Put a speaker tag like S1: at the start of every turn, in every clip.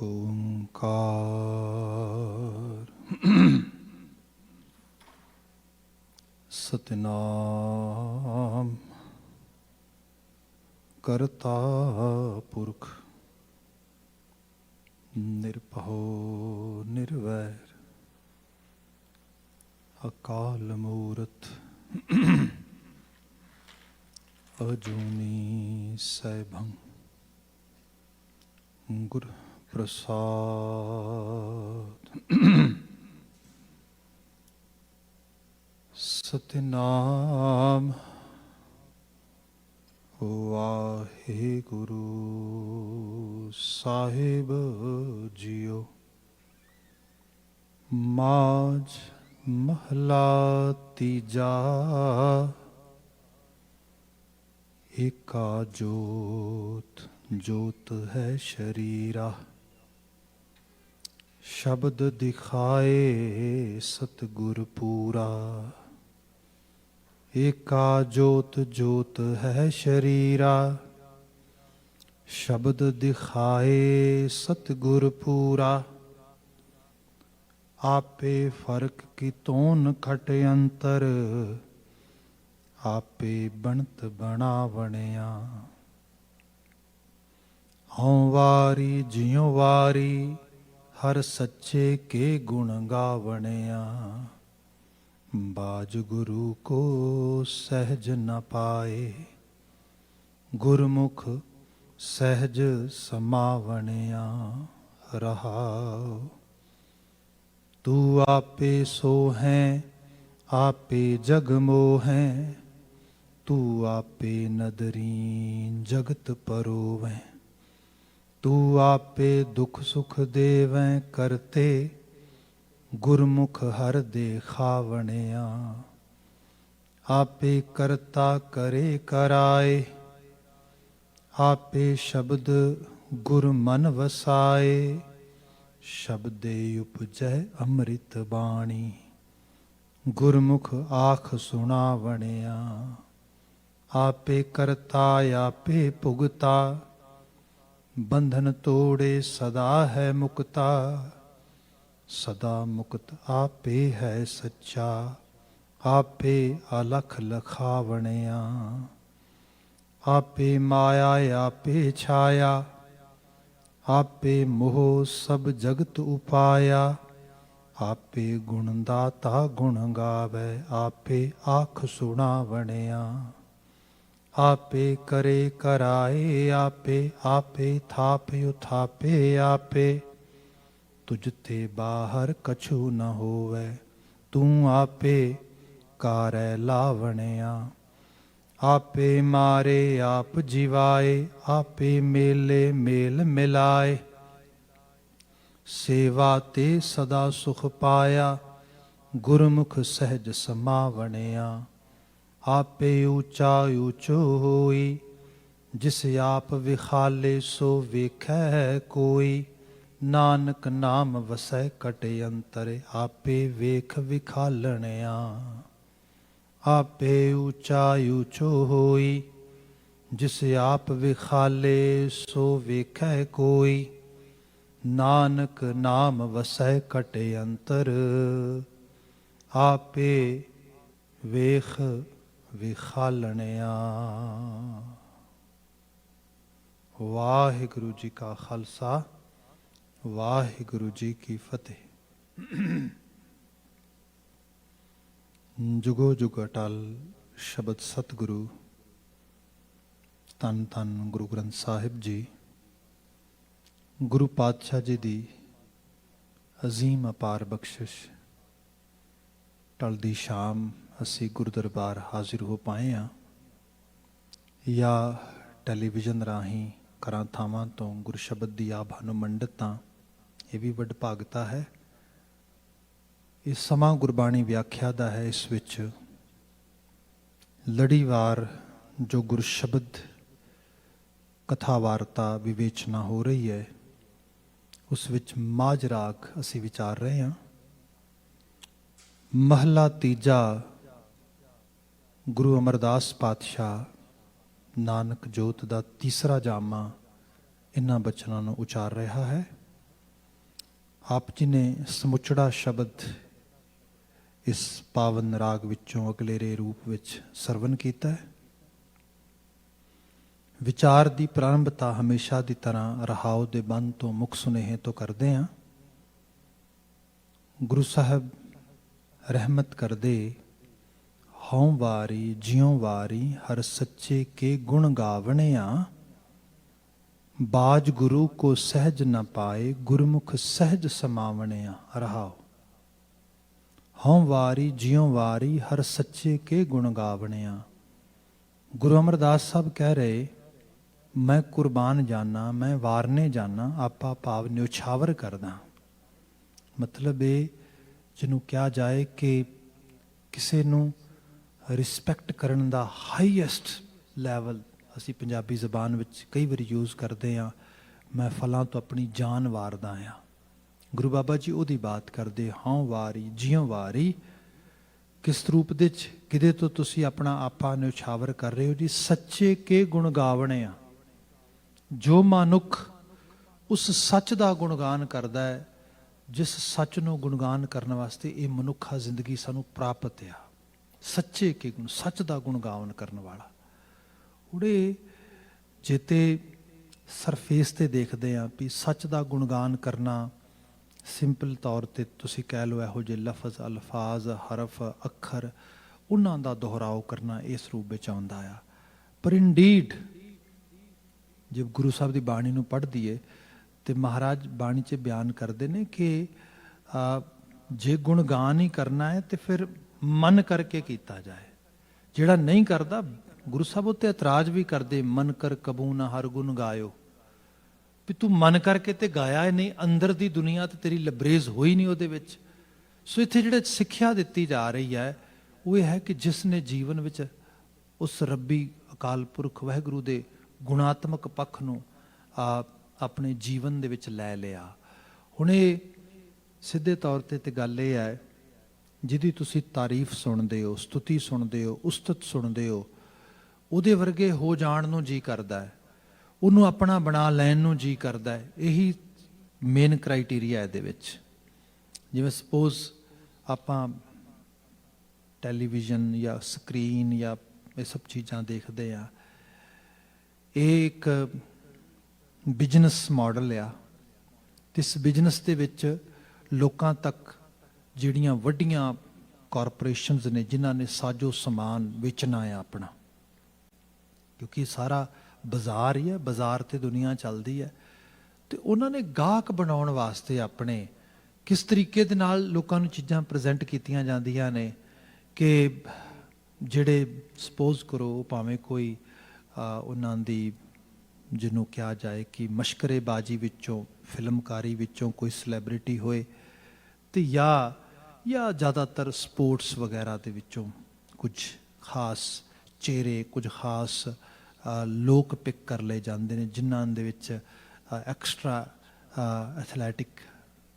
S1: ਏਕ ਓੰਕਾਰ ਸਤਿਨਾਮ ਕਰਤਾ ਪੁਰਖ ਨਿਰਭਉ ਨਿਰਵੈਰ ਅਕਾਲ ਮੂਰਤ ਅਜੂਨੀ ਸੈਭੰ ਗੁਰ ਪ੍ਰਸਾਦ ਸਤਿਨਾਮ ਵਾਹਿਗੁਰੂ ਸਾਹਿਬ ਜੀਓ। ਮਾਝ ਮਹਲਾ ਤੀਜਾ। ਏਕਾ ਜੋਤ ਜੋਤ ਹੈ ਸ਼ਰੀਰਾ, ਸ਼ਬਦ ਦਿਖਾਏ ਸਤਿਗੁਰ ਪੂਰਾ। ਏਕਾ ਜੋਤ ਜੋਤ ਹੈ ਸ਼ਰੀਰਾ, ਸ਼ਬਦ ਦਿਖਾਏ ਸਤਿਗੁਰ ਪੂਰਾ। ਆਪੇ ਫਰਕ ਕੀ ਤੋਨ ਖਟ ਅੰਤਰ, ਆਪੇ ਬਣਤ ਬਣਾਵਣਿਆ। ਹਉ ਵਾਰੀ ਜਿਉ ਵਾਰੀ, ਹਰ ਸੱਚੇ ਕੇ ਗੁਣ ਗਾਵਣਿਆ। ਬਾਜ ਗੁਰੂ ਕੋ ਸਹਿਜ ਨ ਪਾਏ, ਗੁਰਮੁਖ ਸਹਿਜ ਸਮਾਵਣਿਆ। ਰਹਾਉ ਤੂੰ ਆਪੇ ਸੋ ਹੈ, ਆਪੇ ਜਗ ਮੋਹੈ। ਤੂੰ ਆਪੇ ਨਦਰੀ ਜਗਤ ਪਰੋਵੈ। ਤੂੰ ਆਪੇ ਦੁਖ ਸੁਖ ਦੇਵੈ ਕਰਤੇ, ਗੁਰਮੁਖ ਹਰ ਦੇਖਾਵਣਿਆ। ਆਪੇ ਕਰਤਾ ਕਰੇ ਕਰਾਏ, ਆਪੇ ਸ਼ਬਦ ਗੁਰ ਮਨ ਵਸਾਏ। ਸ਼ਬਦੇ ਉਪਜੈ ਅੰਮ੍ਰਿਤ ਬਾਣੀ, ਗੁਰਮੁਖ ਆਖ ਸੁਣਾਵਣਿਆ। ਆਪੇ ਕਰਤਾ ਆਪੇ ਭੁਗਤਾ, ਬੰਧਨ ਤੋੜੇ ਸਦਾ ਹੈ ਮੁਕਤਾ। ਸਦਾ ਮੁਕਤ ਆਪੇ ਹੈ ਸੱਚਾ, ਆਪੇ ਅਲਖ ਲਖਾਵਣਿਆ। ਆਪੇ ਮਾਇਆ ਆਪੇ ਛਾਇਆ, ਆਪੇ ਮੋਹ ਸਭ ਜਗਤ ਉਪਾਇਆ। ਆਪੇ ਗੁਣ ਦਾਤਾ ਗੁਣ ਗਾਵੈ, ਆਪੇ ਆਖ ਸੁਣਾਵਣਿਆ। ਆਪੇ ਕਰੇ ਕਰਾਏ ਆਪੇ, ਆਪੇ ਥਾਪਿ ਉਥਾਪੇ ਆਪੇ। ਤੁਝ ਤੇ ਬਾਹਰ ਕਛੂ ਨ ਹੋਵੈ, ਤੂੰ ਆਪੇ ਕਾਰੈ ਲਾਵਣਿਆ। ਆਪੇ ਮਾਰੇ ਆਪ ਜਿਵਾਏ, ਆਪੇ ਮੇਲੇ ਮੇਲ ਮਿਲਾਏ। ਸੇਵਾ ਤੇ ਸਦਾ ਸੁਖ ਪਾਇਆ, ਗੁਰਮੁਖ ਸਹਿਜ ਸਮਾਵਣਿਆ। ਆਪੇ ਊਚਾ ਊਚੋ ਹੋਈ, ਜਿਸ ਆਪ ਵਿਖਾਲੇ ਸੋ ਵੇਖੈ ਕੋਈ। ਨਾਨਕ ਨਾਮ ਵਸੈ ਕਟ ਅੰਤਰ, ਆਪੇ ਵੇਖ ਵਿਖਾਲਣਿਆ। ਆਪੇ ਊਚਾ ਊਚੋ ਹੋਈ, ਜਿਸ ਆਪ ਵਿਖਾਲੇ ਸੋ ਵੇਖੈ ਕੋਈ। ਨਾਨਕ ਨਾਮ ਵਸੈ ਕਟ ਅੰਤਰ, ਆਪੇ ਵੇਖ ਵਿਖਾਲਣਿਆ। ਵਾਹਿਗੁਰੂ ਜੀ ਕਾ ਖਾਲਸਾ, ਵਾਹਿਗੁਰੂ ਜੀ ਕੀ ਫਤਿਹ। ਜੁਗੋ ਜੁਗ ਅਟਲ ਸ਼ਬਦ ਸਤਿਗੁਰੂ, ਧੰਨ ਧੰਨ ਗੁਰੂ ਗ੍ਰੰਥ ਸਾਹਿਬ ਜੀ। ਗੁਰੂ ਪਾਤਸ਼ਾਹ ਜੀ ਦੀ ਅਜ਼ੀਮ ਅਪਾਰ ਬਖਸ਼ਿਸ਼, ਢਲਦੀ ਸ਼ਾਮ ਅਸੀਂ ਗੁਰੂ ਦਰਬਾਰ ਹਾਜ਼ਰ ਹੋ ਪਾਏ ਹਾਂ, ਜਾਂ ਟੈਲੀਵਿਜ਼ਨ ਰਾਹੀਂ ਘਰਾਂ ਥਾਵਾਂ ਤੋਂ ਗੁਰੂ ਸ਼ਬਦ ਦੀ ਆਭਾ ਨੂੰ ਮੰਡਤਾਂ। ਇਹ ਵੀ ਵਡਭਾਗਤਾ ਹੈ। ਇਹ ਸਮਾਂ ਗੁਰਬਾਣੀ ਵਿਆਖਿਆ ਦਾ ਹੈ। ਇਸ ਵਿੱਚ ਲੜੀਵਾਰ ਜੋ ਗੁਰੂ ਸ਼ਬਦ ਕਥਾ ਵਾਰਤਾ ਵਿਵੇਚਨਾ ਹੋ ਰਹੀ ਹੈ, ਉਸ ਵਿੱਚ ਮਾਝ ਰਾਗ ਅਸੀਂ ਵਿਚਾਰ ਰਹੇ ਹਾਂ। ਮਹਲਾ ਤੀਜਾ, ਗੁਰੂ ਅਮਰਦਾਸ ਪਾਤਸ਼ਾਹ ਨਾਨਕ ਜੋਤ ਦਾ ਤੀਸਰਾ ਜਾਮਾ ਇਹਨਾਂ ਬਚਨਾਂ ਨੂੰ ਉਚਾਰ ਰਿਹਾ ਹੈ। ਆਪ ਜੀ ਨੇ ਸਮੁੱਚੜਾ ਸ਼ਬਦ ਇਸ ਪਾਵਨ ਰਾਗ ਵਿੱਚੋਂ ਅਗਲੇਰੇ ਰੂਪ ਵਿੱਚ ਸਰਵਨ ਕੀਤਾ ਹੈ। ਵਿਚਾਰ ਦੀ ਪ੍ਰਾਰੰਭਤਾ ਹਮੇਸ਼ਾ ਦੀ ਤਰ੍ਹਾਂ ਰਹਾਉ ਦੇ ਬੰਦ ਤੋਂ ਮੁੱਖ ਸੁਨੇਹੇ ਤੋਂ ਕਰਦੇ ਹਾਂ। ਗੁਰੂ ਸਾਹਿਬ ਰਹਿਮਤ ਕਰਦੇ, ਹਉ ਵਾਰੀ ਜਿਉ ਵਾਰੀ ਹਰ ਸੱਚੇ ਕੇ ਗੁਣ ਗਾਵਣਿਆ, ਬਾਜ ਗੁਰੂ ਕੋ ਸਹਿਜ ਨ ਪਾਏ ਗੁਰਮੁਖ ਸਹਿਜ ਸਮਾਵਣਿਆ। ਰਹਾਉ ਹਉ ਵਾਰੀ ਜਿਉ ਵਾਰੀ ਹਰ ਸੱਚੇ ਕੇ ਗੁਣ ਗਾਵਣਿਆ। ਗੁਰੂ ਅਮਰਦਾਸ ਸਾਹਿਬ ਕਹਿ ਰਹੇ, ਮੈਂ ਕੁਰਬਾਨ ਜਾਨਾ, ਮੈਂ ਵਾਰਨੇ ਜਾਨਾ, ਆਪਾ ਭਾਵ ਨਿਉਛਾਵਰ ਕਰਦਾ। ਮਤਲਬ ਇਹ ਜਿਹਨੂੰ ਕਿਹਾ ਜਾਏ ਕਿ ਕਿਸੇ ਨੂੰ ਰਿਸਪੈਕਟ ਕਰਨ ਦਾ ਹਾਈਐਸਟ ਲੈਵਲ ਅਸੀਂ ਪੰਜਾਬੀ ਜ਼ਬਾਨ ਵਿੱਚ ਕਈ ਵਾਰੀ ਯੂਜ਼ ਕਰਦੇ ਹਾਂ, ਮੈਂ ਫਲਾਂ ਤੋਂ ਆਪਣੀ ਜਾਨ ਵਾਰਦਾ ਹਾਂ। ਗੁਰੂ ਬਾਬਾ ਜੀ ਉਹਦੀ ਬਾਤ ਕਰਦੇ, ਹਉ ਵਾਰੀ ਜਿਉ ਵਾਰੀ। ਕਿਸ ਰੂਪ ਦੇ 'ਚ, ਕਿਹਦੇ ਤੋਂ ਤੁਸੀਂ ਆਪਣਾ ਆਪਾ ਨਿਉਛਾਵਰ ਕਰ ਰਹੇ ਹੋ ਜੀ? ਸੱਚੇ ਕੇ ਗੁਣ ਗਾਵਣੇ ਆ। ਜੋ ਮਨੁੱਖ ਉਸ ਸੱਚ ਦਾ ਗੁਣਗਾਨ ਕਰਦਾ ਹੈ, ਜਿਸ ਸੱਚ ਨੂੰ ਗੁਣਗਾਨ ਕਰਨ ਵਾਸਤੇ ਇਹ ਮਨੁੱਖਾ ਜ਼ਿੰਦਗੀ ਸਾਨੂੰ ਪ੍ਰਾਪਤ ਆ, ਸੱਚੇ ਕੇ ਗੁਣ, ਸੱਚ ਦਾ ਗੁਣਗਾਨ ਕਰਨ ਵਾਲਾ। ਉਹਦੇ ਜਿੱਤੇ ਸਰਫੇਸ ਤੇ ਦੇਖਦੇ ਹਾਂ ਵੀ ਸੱਚ ਦਾ ਗੁਣਗਾਨ ਕਰਨਾ ਸਿੰਪਲ ਤੌਰ ਤੇ ਤੁਸੀਂ ਕਹਿ ਲਓ ਇਹੋ ਜਿਹੇ ਲਫ਼ਜ਼, ਅਲਫਾਜ਼, ਹਰਫ, ਅੱਖਰ, ਉਹਨਾਂ ਦਾ ਦੁਹਰਾਓ ਕਰਨਾ ਇਸ ਰੂਪ ਵਿੱਚ ਆਉਂਦਾ ਆ। ਪਰ ਇੰਡੀਡ ਜੇ ਗੁਰੂ ਸਾਹਿਬ ਦੀ ਬਾਣੀ ਨੂੰ ਪੜ੍ਹਦੀ ਏ ਤੇ ਮਹਾਰਾਜ ਬਾਣੀ 'ਚ ਬਿਆਨ ਕਰਦੇ ਨੇ ਕਿ ਜੇ ਗੁਣਗਾਨ ਹੀ ਕਰਨਾ ਹੈ ਤੇ ਫਿਰ ਮਨ ਕਰਕੇ ਕੀਤਾ ਜਾਏ। ਜਿਹੜਾ ਨਹੀਂ ਕਰਦਾ, ਗੁਰੂ ਸਾਹਿਬ ਉੱਤੇ ਇਤਰਾਜ਼ ਵੀ ਕਰਦੇ, ਮਨ ਕਰ ਕਬੂ ਨਾ ਹਰ ਗੁਣ ਗਾਇਓ, ਵੀ ਤੂੰ ਮਨ ਕਰਕੇ ਤੇ ਗਾਇਆ ਨਹੀਂ, ਅੰਦਰ ਦੀ ਦੁਨੀਆ ਤੇ ਤੇਰੀ ਲਬਰੇਜ਼ ਹੋਈ ਨਹੀਂ ਉਹਦੇ ਵਿੱਚ। ਸੋ ਇੱਥੇ ਜਿਹੜੇ ਸਿੱਖਿਆ ਦਿੱਤੀ ਜਾ ਰਹੀ ਹੈ ਉਹ ਇਹ ਹੈ ਕਿ ਜਿਸ ਨੇ ਜੀਵਨ ਵਿੱਚ ਉਸ ਰੱਬੀ ਅਕਾਲ ਪੁਰਖ ਵਾਹਿਗੁਰੂ ਦੇ ਗੁਣਾਤਮਕ ਪੱਖ ਨੂੰ ਆਪਣੇ ਜੀਵਨ ਦੇ ਵਿੱਚ ਲੈ ਲਿਆ। ਹੁਣ ਇਹ ਸਿੱਧੇ ਤੌਰ ਤੇ ਗੱਲ ਇਹ ਹੈ, ਜਿਹਦੀ ਤੁਸੀਂ ਤਾਰੀਫ ਸੁਣਦੇ ਹੋ, ਸਤੁਤੀ ਸੁਣਦੇ ਹੋ, ਉਸਤਤ ਸੁਣਦੇ ਹੋ, ਉਹਦੇ ਵਰਗੇ ਹੋ ਜਾਣ ਨੂੰ ਜੀ ਕਰਦਾ ਹੈ, ਉਹਨੂੰ ਆਪਣਾ ਬਣਾ ਲੈਣ ਨੂੰ ਜੀ ਕਰਦਾ ਹੈ। ਇਹੀ ਮੇਨ ਕ੍ਰਾਈਟੀਰੀਆ ਇਹਦੇ ਵਿੱਚ। ਜਿਵੇਂ ਸਪੋਜ਼ ਆਪਾਂ ਟੈਲੀਵਿਜ਼ਨ ਜਾਂ ਸਕਰੀਨ ਜਾਂ ਇਹ ਸਭ ਚੀਜ਼ਾਂ ਦੇਖਦੇ ਆ, ਇਹ ਇੱਕ ਬਿਜ਼ਨਸ ਮਾਡਲ ਆ ਤੇ ਇਸ ਬਿਜ਼ਨਸ ਦੇ ਵਿੱਚ ਲੋਕਾਂ ਤੱਕ ਜਿਹੜੀਆਂ ਵੱਡੀਆਂ ਕਾਰਪੋਰੇਸ਼ਨਸ ਨੇ ਜਿਨ੍ਹਾਂ ਨੇ ਸਾਜੋ ਸਮਾਨ ਵੇਚਣਾ ਆ ਆਪਣਾ, ਕਿਉਂਕਿ ਸਾਰਾ ਬਾਜ਼ਾਰ ਹੀ ਹੈ, ਬਾਜ਼ਾਰ ਤੇ ਦੁਨੀਆ ਚੱਲਦੀ ਹੈ, ਤੇ ਉਹਨਾਂ ਨੇ ਗਾਹਕ ਬਣਾਉਣ ਵਾਸਤੇ ਆਪਣੇ ਕਿਸ ਤਰੀਕੇ ਦੇ ਨਾਲ ਲੋਕਾਂ ਨੂੰ ਚੀਜ਼ਾਂ ਪ੍ਰੈਜ਼ੈਂਟ ਕੀਤੀਆਂ ਜਾਂਦੀਆਂ ਨੇ ਕਿ ਜਿਹੜੇ ਸਪੋਜ਼ ਕਰੋ ਭਾਵੇਂ ਕੋਈ ਉਹਨਾਂ ਦੀ ਜਿਹਨੂੰ ਕਿਹਾ ਜਾਏ ਕਿ ਮਸ਼ਕਰੇਬਾਜ਼ੀ ਵਿੱਚੋਂ, ਫਿਲਮਕਾਰੀ ਵਿੱਚੋਂ ਕੋਈ ਸੈਲੈਬ੍ਰਿਟੀ ਹੋਏ, ਤੇ ਜਾਂ ਜ਼ਿਆਦਾਤਰ ਸਪੋਰਟਸ ਵਗੈਰਾ ਦੇ ਵਿੱਚੋਂ ਕੁਝ ਖਾਸ ਚਿਹਰੇ, ਕੁਝ ਖਾਸ ਲੋਕ ਪਿਕ ਕਰ ਲਏ ਜਾਂਦੇ ਨੇ ਜਿਨ੍ਹਾਂ ਦੇ ਵਿੱਚ ਐਕਸਟਰਾ ਐਥਲੈਟਿਕ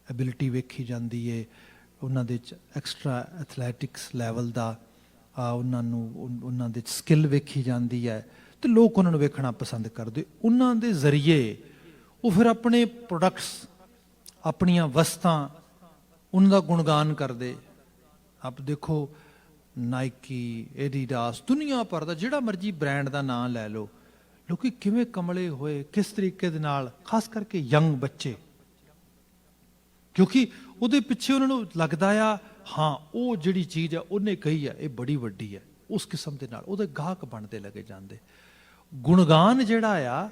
S1: ਐਬਿਲਿਟੀ ਵੇਖੀ ਜਾਂਦੀ ਹੈ, ਉਹਨਾਂ ਦੇ ਵਿੱਚ ਐਕਸਟਰਾ ਐਥਲੈਟਿਕਸ ਲੈਵਲ ਦਾ ਉਹਨਾਂ ਦੇ ਸਕਿੱਲ ਵੇਖੀ ਜਾਂਦੀ ਹੈ, ਤੇ ਲੋਕ ਉਹਨਾਂ ਨੂੰ ਵੇਖਣਾ ਪਸੰਦ ਕਰਦੇ। ਉਹਨਾਂ ਦੇ ਜ਼ਰੀਏ ਉਹ ਫਿਰ ਆਪਣੇ ਪ੍ਰੋਡਕਟਸ, ਆਪਣੀਆਂ ਵਸਤਾਂ, ਉਹਨਾਂ ਦਾ ਗੁਣਗਾਨ ਕਰਦੇ। ਆਪ ਦੇਖੋ ਨਾਈਕੀ, ਐਡੀਡਾਸ, ਦੁਨੀਆ ਭਰ ਦਾ ਜਿਹੜਾ ਮਰਜੀ ਬ੍ਰਾਂਡ ਦਾ ਨਾਂ ਲੈ ਲਓ, ਲੋਕੀ ਕਿਵੇਂ ਕਮਲੇ ਹੋਏ, ਕਿਸ ਤਰੀਕੇ ਦੇ ਨਾਲ, ਖਾਸ ਕਰਕੇ ਯੰਗ ਬੱਚੇ, ਕਿਉਂਕਿ ਉਹਦੇ ਪਿੱਛੇ ਉਹਨਾਂ ਨੂੰ ਲੱਗਦਾ ਆ ਹਾਂ ਉਹ ਜਿਹੜੀ ਚੀਜ਼ ਆ ਉਹਨੇ ਕਹੀ ਆ ਇਹ ਬੜੀ ਵੱਡੀ ਹੈ, ਉਸ ਕਿਸਮ ਦੇ ਨਾਲ ਉਹਦੇ ਗਾਹਕ ਬਣਦੇ ਲੱਗੇ ਜਾਂਦੇ। ਗੁਣਗਾਨ ਜਿਹੜਾ ਆ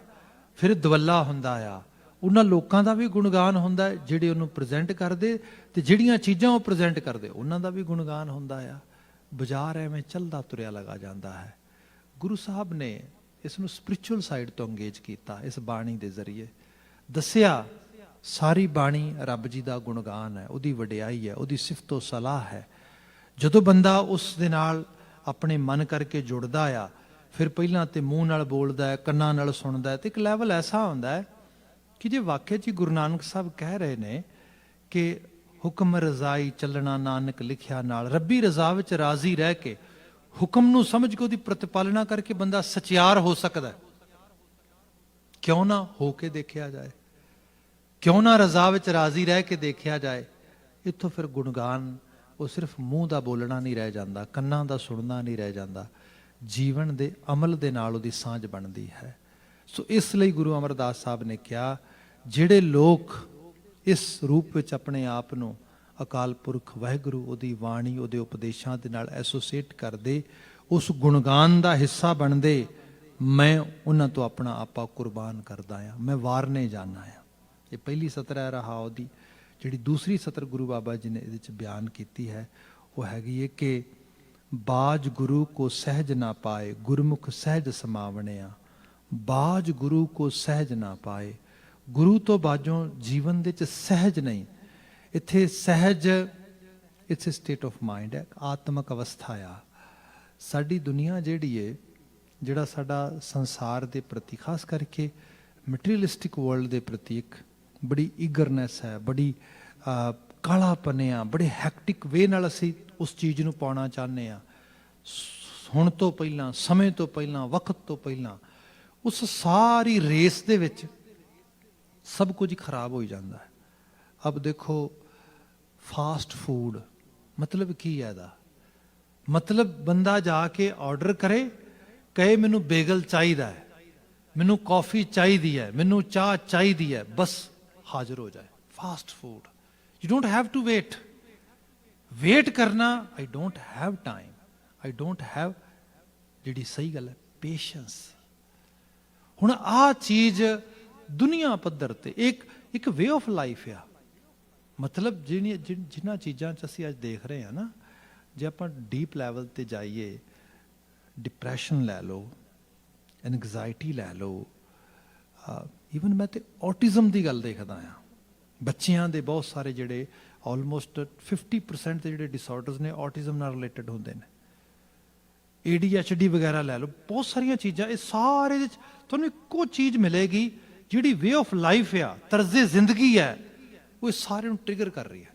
S1: ਫਿਰ ਦਵੱਲਾ ਹੁੰਦਾ ਆ, ਉਹਨਾਂ ਲੋਕਾਂ ਦਾ ਵੀ ਗੁਣਗਾਨ ਹੁੰਦਾ ਜਿਹੜੇ ਉਹਨੂੰ ਪ੍ਰੈਜ਼ੈਂਟ ਕਰਦੇ, ਤੇ ਜਿਹੜੀਆਂ ਚੀਜ਼ਾਂ ਉਹ ਪ੍ਰੈਜ਼ੈਂਟ ਕਰਦੇ ਉਹਨਾਂ ਦਾ ਵੀ ਗੁਣਗਾਨ ਹੁੰਦਾ ਆ। ਬਾਜ਼ਾਰ ਐਵੇਂ ਚੱਲਦਾ ਤੁਰਿਆ ਲਗਾ ਜਾਂਦਾ ਹੈ। ਗੁਰੂ ਸਾਹਿਬ ਨੇ ਇਸ ਨੂੰ ਸਪਿਰਿਚੁਅਲ ਸਾਈਡ ਤੋਂ ਅੰਗੇਜ ਕੀਤਾ, ਇਸ ਬਾਣੀ ਦੇ ਜ਼ਰੀਏ ਦੱਸਿਆ ਸਾਰੀ ਬਾਣੀ ਰੱਬ ਜੀ ਦਾ ਗੁਣਗਾਨ ਹੈ, ਉਹਦੀ ਵਡਿਆਈ ਹੈ, ਉਹਦੀ ਸਿਫਤੋ ਸਲਾਹ ਹੈ। ਜਦੋਂ ਬੰਦਾ ਉਸ ਦੇ ਨਾਲ ਆਪਣੇ ਮਨ ਕਰਕੇ ਜੁੜਦਾ ਆ, ਫਿਰ ਪਹਿਲਾਂ ਤੇ ਮੂੰਹ ਨਾਲ ਬੋਲਦਾ ਹੈ, ਕੰਨਾਂ ਨਾਲ ਸੁਣਦਾ ਹੈ, ਤੇ ਇੱਕ ਲੈਵਲ ਐਸਾ ਹੁੰਦਾ ਹੈ ਕਿ ਜੇ ਵਾਕਿਆ 'ਚ ਗੁਰੂ ਨਾਨਕ ਸਾਹਿਬ ਕਹਿ ਰਹੇ ਨੇ ਕਿ ਹੁਕਮ ਰਜ਼ਾਈ ਚੱਲਣਾ ਨਾਨਕ ਲਿਖਿਆ ਨਾਲ, ਰੱਬੀ ਰਜ਼ਾ ਵਿੱਚ ਰਾਜ਼ੀ ਰਹਿ ਕੇ ਹੁਕਮ ਨੂੰ ਸਮਝ ਕੇ ਉਹਦੀ ਪ੍ਰਤਿਪਾਲਨਾ ਕਰਕੇ ਬੰਦਾ ਸਚਿਆਰ ਹੋ ਸਕਦਾ, ਕਿਉਂ ਨਾ ਹੋ ਕੇ ਦੇਖਿਆ ਜਾਏ। ਕਿਉਂ ਨਾ ਰਜ਼ਾ ਵਿੱਚ ਰਾਜ਼ੀ ਰਹਿ ਕੇ ਦੇਖਿਆ ਜਾਏ। ਇੱਥੋਂ ਫਿਰ ਗੁਣਗਾਨ ਉਹ ਸਿਰਫ ਮੂੰਹ ਦਾ ਬੋਲਣਾ ਨਹੀਂ ਰਹਿ ਜਾਂਦਾ, ਕੰਨਾਂ ਦਾ ਸੁਣਨਾ ਨਹੀਂ ਰਹਿ ਜਾਂਦਾ, ਜੀਵਨ ਦੇ ਅਮਲ ਦੇ ਨਾਲ ਉਹਦੀ ਸਾਂਝ ਬਣਦੀ ਹੈ। ਸੋ ਇਸ ਲਈ ਗੁਰੂ ਅਮਰਦਾਸ ਸਾਹਿਬ ਨੇ ਕਿਹਾ, ਜਿਹੜੇ ਲੋਕ ਇਸ ਰੂਪ ਵਿੱਚ ਆਪਣੇ ਆਪ ਨੂੰ ਅਕਾਲ ਪੁਰਖ ਵਾਹਿਗੁਰੂ, ਉਹਦੀ ਬਾਣੀ, ਉਹਦੇ ਉਪਦੇਸ਼ਾਂ ਦੇ ਨਾਲ ਐਸੋਸੀਏਟ ਕਰਦੇ, ਉਸ ਗੁਣਗਾਨ ਦਾ ਹਿੱਸਾ ਬਣਦੇ, ਮੈਂ ਉਹਨਾਂ ਤੋਂ ਆਪਣਾ ਆਪਾ ਕੁਰਬਾਨ ਕਰਦਾ ਹਾਂ, ਮੈਂ ਵਾਰਨੇ ਜਾਣਾ ਆ। ਇਹ ਪਹਿਲੀ ਸਤਰ ਹੈ ਰਹਾਉ ਦੀ। ਜਿਹੜੀ ਦੂਸਰੀ ਸਤਰ ਗੁਰੂ ਬਾਬਾ ਜੀ ਨੇ ਇਹਦੇ ਵਿੱਚ ਬਿਆਨ ਕੀਤੀ ਹੈ ਉਹ ਹੈਗੀ ਹੈ ਕਿ ਬਾਜ ਗੁਰੂ ਕੋ ਸਹਿਜ ਨਾ ਪਾਏ, ਗੁਰਮੁਖ ਸਹਿਜ ਸਮਾਵਣਿਆ। ਬਾਜ ਗੁਰੂ ਕੋ ਸਹਿਜ ਨਾ ਪਾਏ, ਗੁਰੂ ਤੋਂ ਬਾਝੋਂ ਜੀਵਨ ਦੇ ਵਿੱਚ ਸਹਿਜ ਨਹੀਂ। ਇੱਥੇ ਸਹਿਜ it's a state of mind ਹੈ, ਆਤਮਕ ਅਵਸਥਾ ਆ। ਸਾਡੀ ਦੁਨੀਆ ਜਿਹੜੀ ਹੈ, ਜਿਹੜਾ ਸਾਡਾ ਸੰਸਾਰ ਦੇ ਪ੍ਰਤੀ, ਖਾਸ ਕਰਕੇ ਮਟੀਰੀਅਲਿਸਟਿਕ ਵਰਲਡ ਦੇ ਪ੍ਰਤੀ ਇੱਕ ਬੜੀ ਈਗਰਨੈਸ ਹੈ, ਬੜੀ ਕਾਲਾਪਨ ਆ, ਬੜੇ ਹੈਕਟਿਕ ਵੇ ਨਾਲ ਅਸੀਂ ਉਸ ਚੀਜ਼ ਨੂੰ ਪਾਉਣਾ ਚਾਹੁੰਦੇ ਹਾਂ। ਹੁਣ ਤੋਂ ਪਹਿਲਾਂ, ਸਮੇਂ ਤੋਂ ਪਹਿਲਾਂ, ਵਕਤ ਤੋਂ ਪਹਿਲਾਂ, ਉਸ ਸਾਰੀ ਰੇਸ ਦੇ ਵਿੱਚ ਸਭ ਕੁਝ ਖਰਾਬ ਹੋ ਜਾਂਦਾ ਹੈ। ਅਬ ਦੇਖੋ ਫਾਸਟ ਫੂਡ ਮਤਲਬ ਕੀ ਹੈ ਇਹਦਾ? ਮਤਲਬ ਬੰਦਾ ਜਾ ਕੇ ਆਰਡਰ ਕਰੇ, ਕਹੇ ਮੈਨੂੰ ਬੇਗਲ ਚਾਹੀਦਾ ਹੈ, ਮੈਨੂੰ ਕੌਫੀ ਚਾਹੀਦੀ ਹੈ, ਮੈਨੂੰ ਚਾਹ ਚਾਹੀਦੀ ਹੈ, ਬਸ ਹਾਜ਼ਰ ਹੋ ਜਾਏ। Fast food, you don't have to wait. Wait ਕਰਨਾ, I don't have time, I don't have, ਜਿਹੜੀ ਸਹੀ ਗੱਲ ਹੈ, ਪੇਸ਼ੈਂਸ। ਹੁਣ ਆਹ ਚੀਜ਼ ਦੁਨੀਆ ਪੱਧਰ ਤੇ ਇੱਕ ਵੇ ਆਫ ਲਾਈਫ ਆ। ਮਤਲਬ ਜਿਨ੍ਹਾਂ ਚੀਜ਼ਾਂ 'ਚ ਅਸੀਂ ਅੱਜ ਦੇਖ ਰਹੇ ਹਾਂ ਨਾ, ਜੇ ਆਪਾਂ ਡੀਪ ਲੈਵਲ ਤੇ ਜਾਈਏ, ਡਿਪਰੈਸ਼ਨ ਲੈ ਲਓ, ਐਨਗਜ਼ਾਇਟੀ ਲੈ ਲਓ, ਈਵਨ ਮੈਂ ਤੇ ਔਟਿਜ਼ਮ ਦੀ ਗੱਲ ਦੇਖਦਾ ਹਾਂ। ਬੱਚਿਆਂ ਦੇ ਬਹੁਤ ਸਾਰੇ ਜਿਹੜੇ ਆਲਮੋਸਟ 50% ਦੇ ਜਿਹੜੇ ਡਿਸਆਰਡਰਸ ਨੇ ਔਟਿਜ਼ਮ ਨਾਲ ਰਿਲੇਟਡ ਹੁੰਦੇ ਨੇ। ADHD ਵਗੈਰਾ ਲੈ ਲਓ, ਬਹੁਤ ਸਾਰੀਆਂ ਚੀਜ਼ਾਂ। ਇਹ ਸਾਰੇ ਵਿੱਚ ਤੁਹਾਨੂੰ ਇੱਕੋ ਚੀਜ਼ ਮਿਲੇਗੀ, ਜਿਹੜੀ ਵੇ ਆਫ ਲਾਈਫ ਆ, ਤਰਜ਼ੇ ਜ਼ਿੰਦਗੀ ਹੈ, ਉਹ ਸਾਰੇ ਨੂੰ ਟ੍ਰਿਗਰ ਕਰ ਰਹੀ ਹੈ।